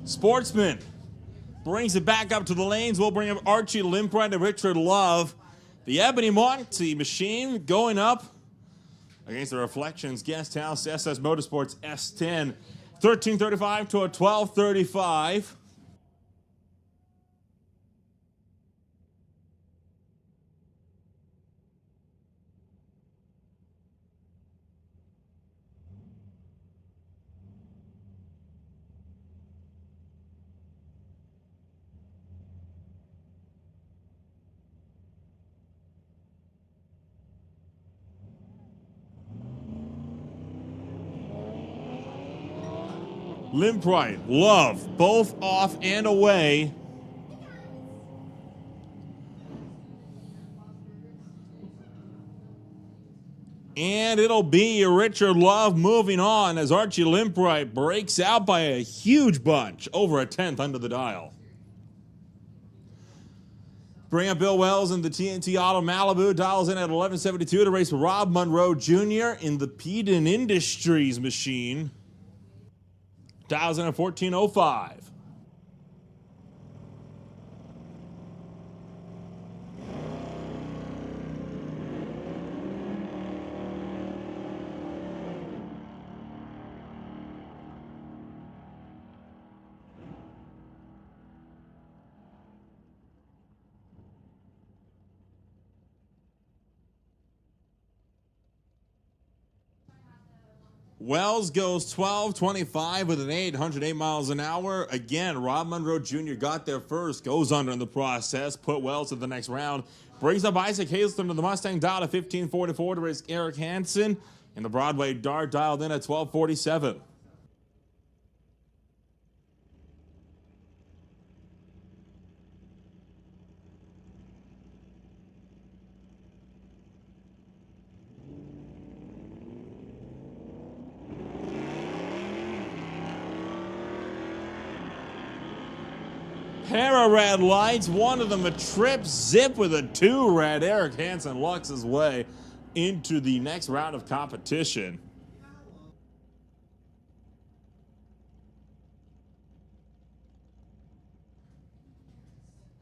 Sportsman brings it back up to the lanes. We'll bring up Archie Limpride and Richard Love. The Ebony Monty machine going up against the Reflections Guest House SS Motorsports S10. 1335 to a 1235. Limprite, Love, both off and away. And it'll be Richard Love moving on as Archie Limprite breaks out by a huge bunch, over a tenth under the dial. Bring up Bill Wells in the TNT Auto Malibu, dials in at 1172 to race Rob Monroe Jr. in the Peden Industries machine. Dials in at 1405. Wells goes 12.25 with an 808 miles an hour. Again, Rob Monroe Jr. got there first, goes under in the process, put Wells to the next round. Brings up Isaac Hazelton to the Mustang, dialed at 1544 to race Eric Hansen. And the Broadway Dart dialed in at 1247. Pair of red lights, one of them a trip zip with a 2 red. Eric Hansen lucks his way into the next round of competition.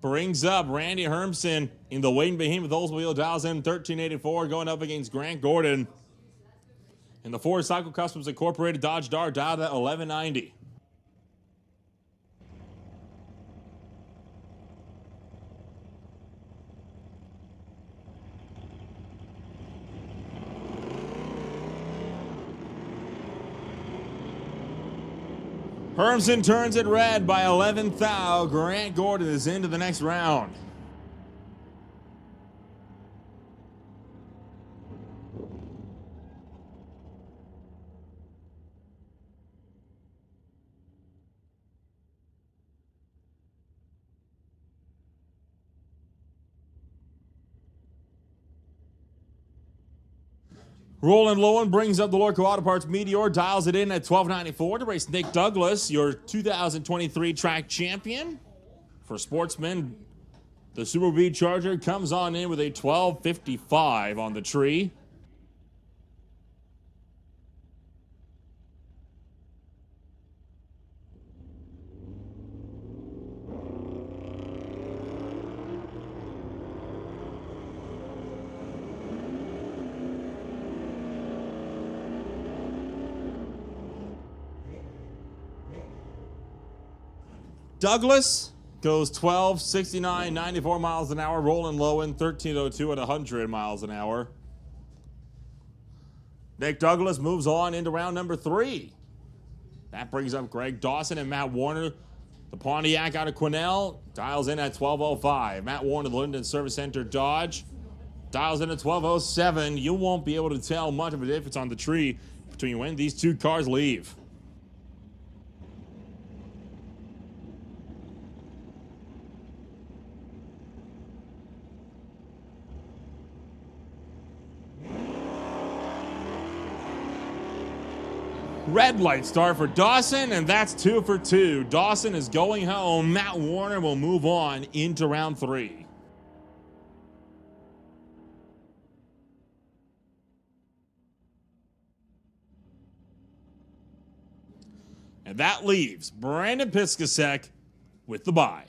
Brings up Randy Hermson in the Wayne Behemoth Oldsmobile, dials in 1384, going up against Grant Gordon in the Ford Cycle Customs Incorporated Dodge Dart, dialed at 1190. Hermson turns it red by 11th thou. Grant Gordon is into the next round. Roland Lowen brings up the Lordco Auto Parts Meteor, dials it in at 1294 to race Nick Douglas, your 2023 track champion. For Sportsman, the Super B Charger comes on in with a 1255 on the tree. Douglas goes 12, 69, 94 miles an hour. Roland Lowen, 1302 at 100 miles an hour. Nick Douglas moves on into round number 3. That brings up Greg Dawson and Matt Warner. The Pontiac out of Quesnel dials in at 1205. Matt Warner, the Linden Service Center Dodge, dials in at 1207. You won't be able to tell much of a difference on the tree between when these two cars leave. Red light start for Dawson, and that's 2 for 2. Dawson is going home. Matt Warner will move on into round 3. And that leaves Brandon Piskasek with the bye.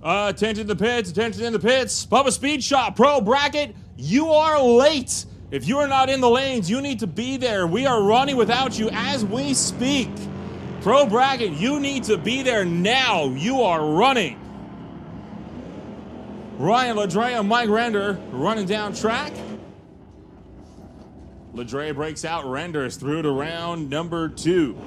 Attention in the pits, attention in the pits. Bubba Speed Shop, Pro Bracket, you are late. If you are not in the lanes, you need to be there. We are running without you as we speak. Pro Bracket, you need to be there now. You are running. Ryan Ladrea and Mike Render running down track. Ladrea breaks out, Renders through to round number 2.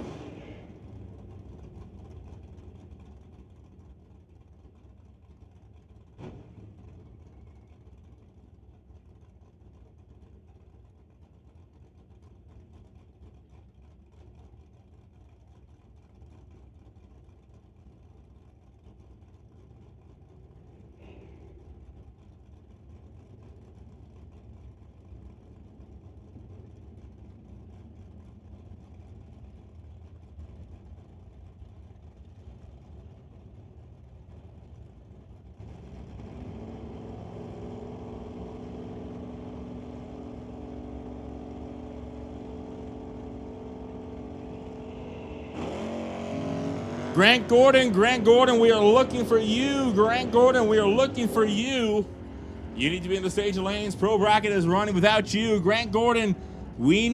Grant Gordon, we are looking for you. Grant Gordon, we are looking for you. You need to be in the stage lanes. Pro Bracket is running without you. Grant Gordon, we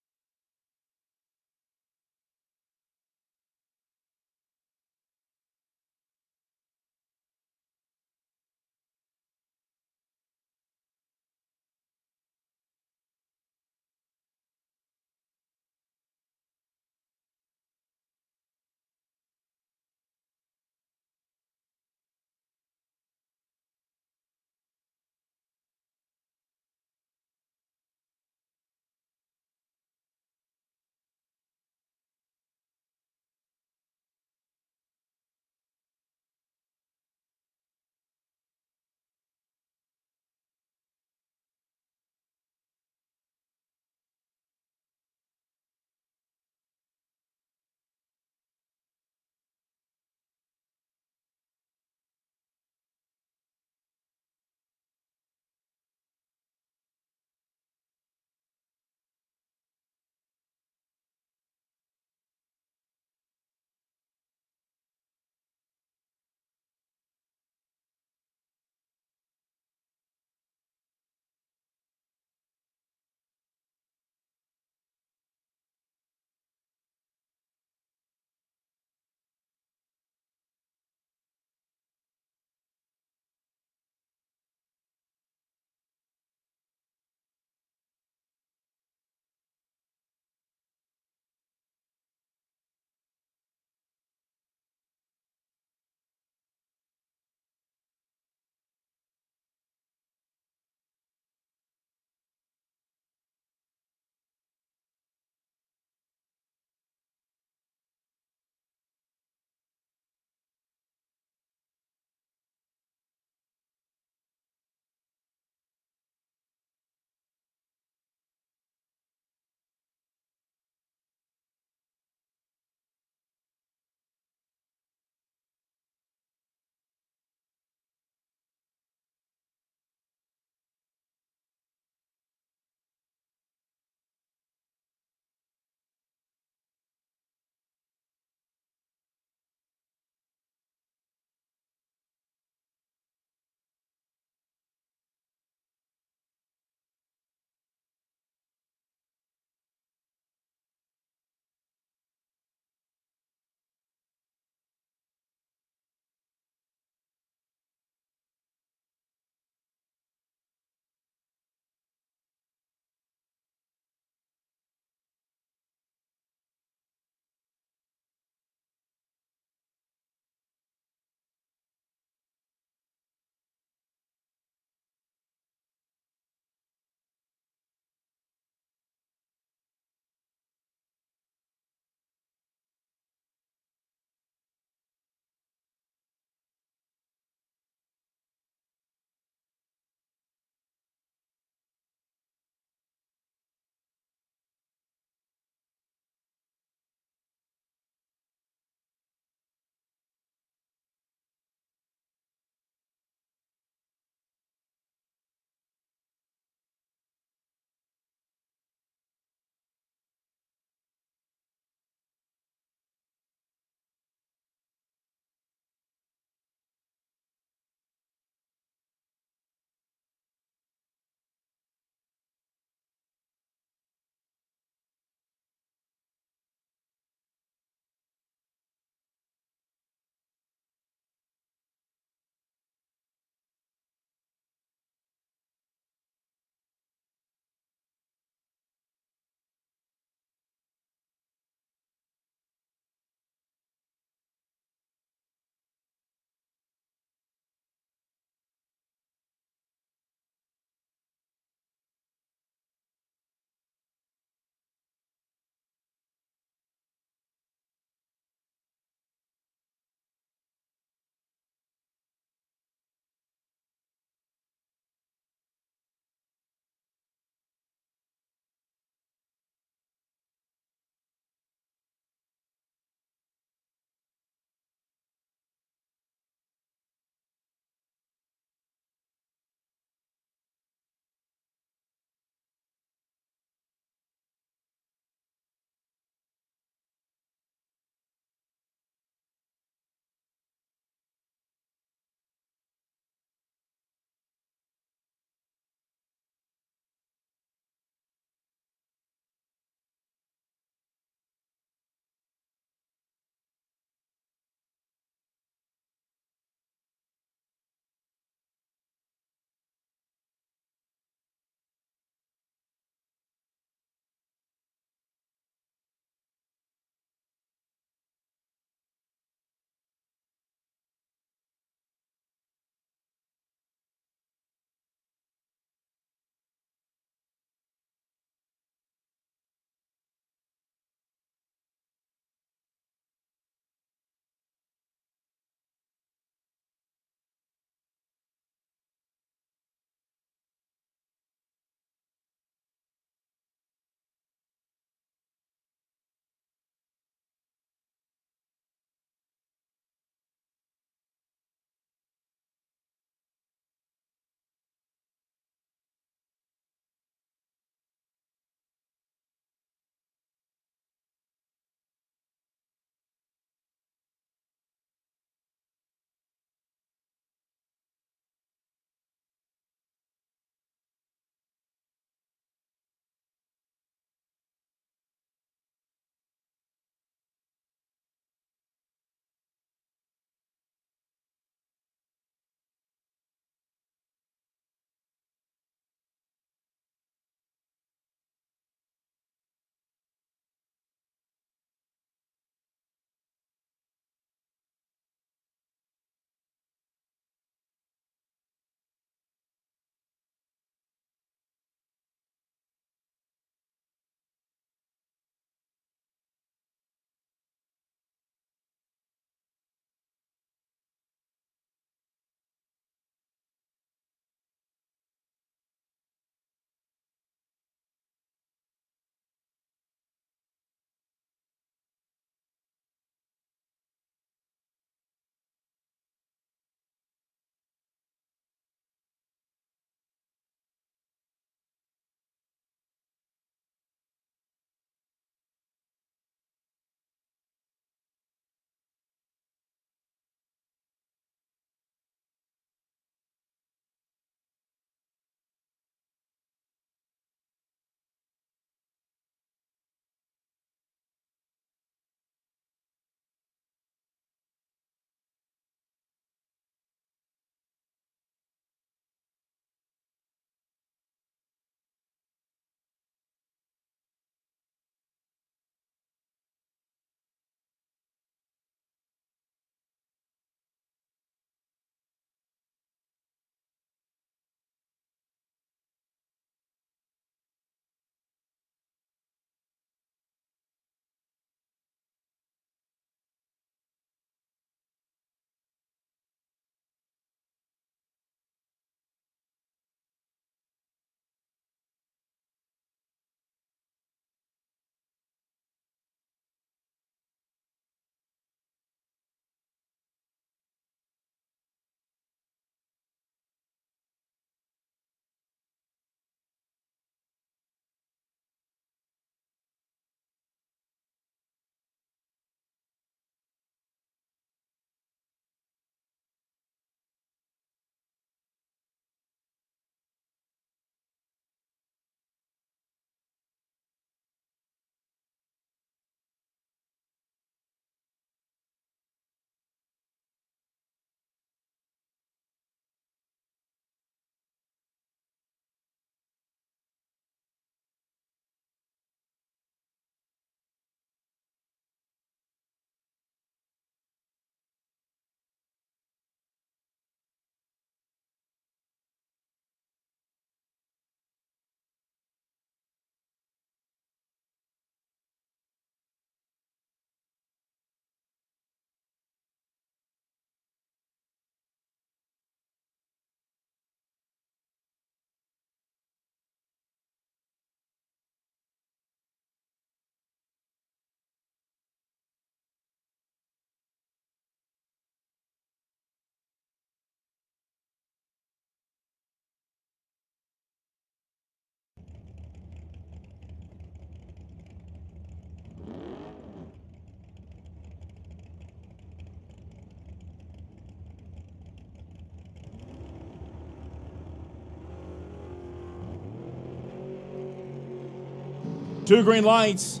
2 green lights.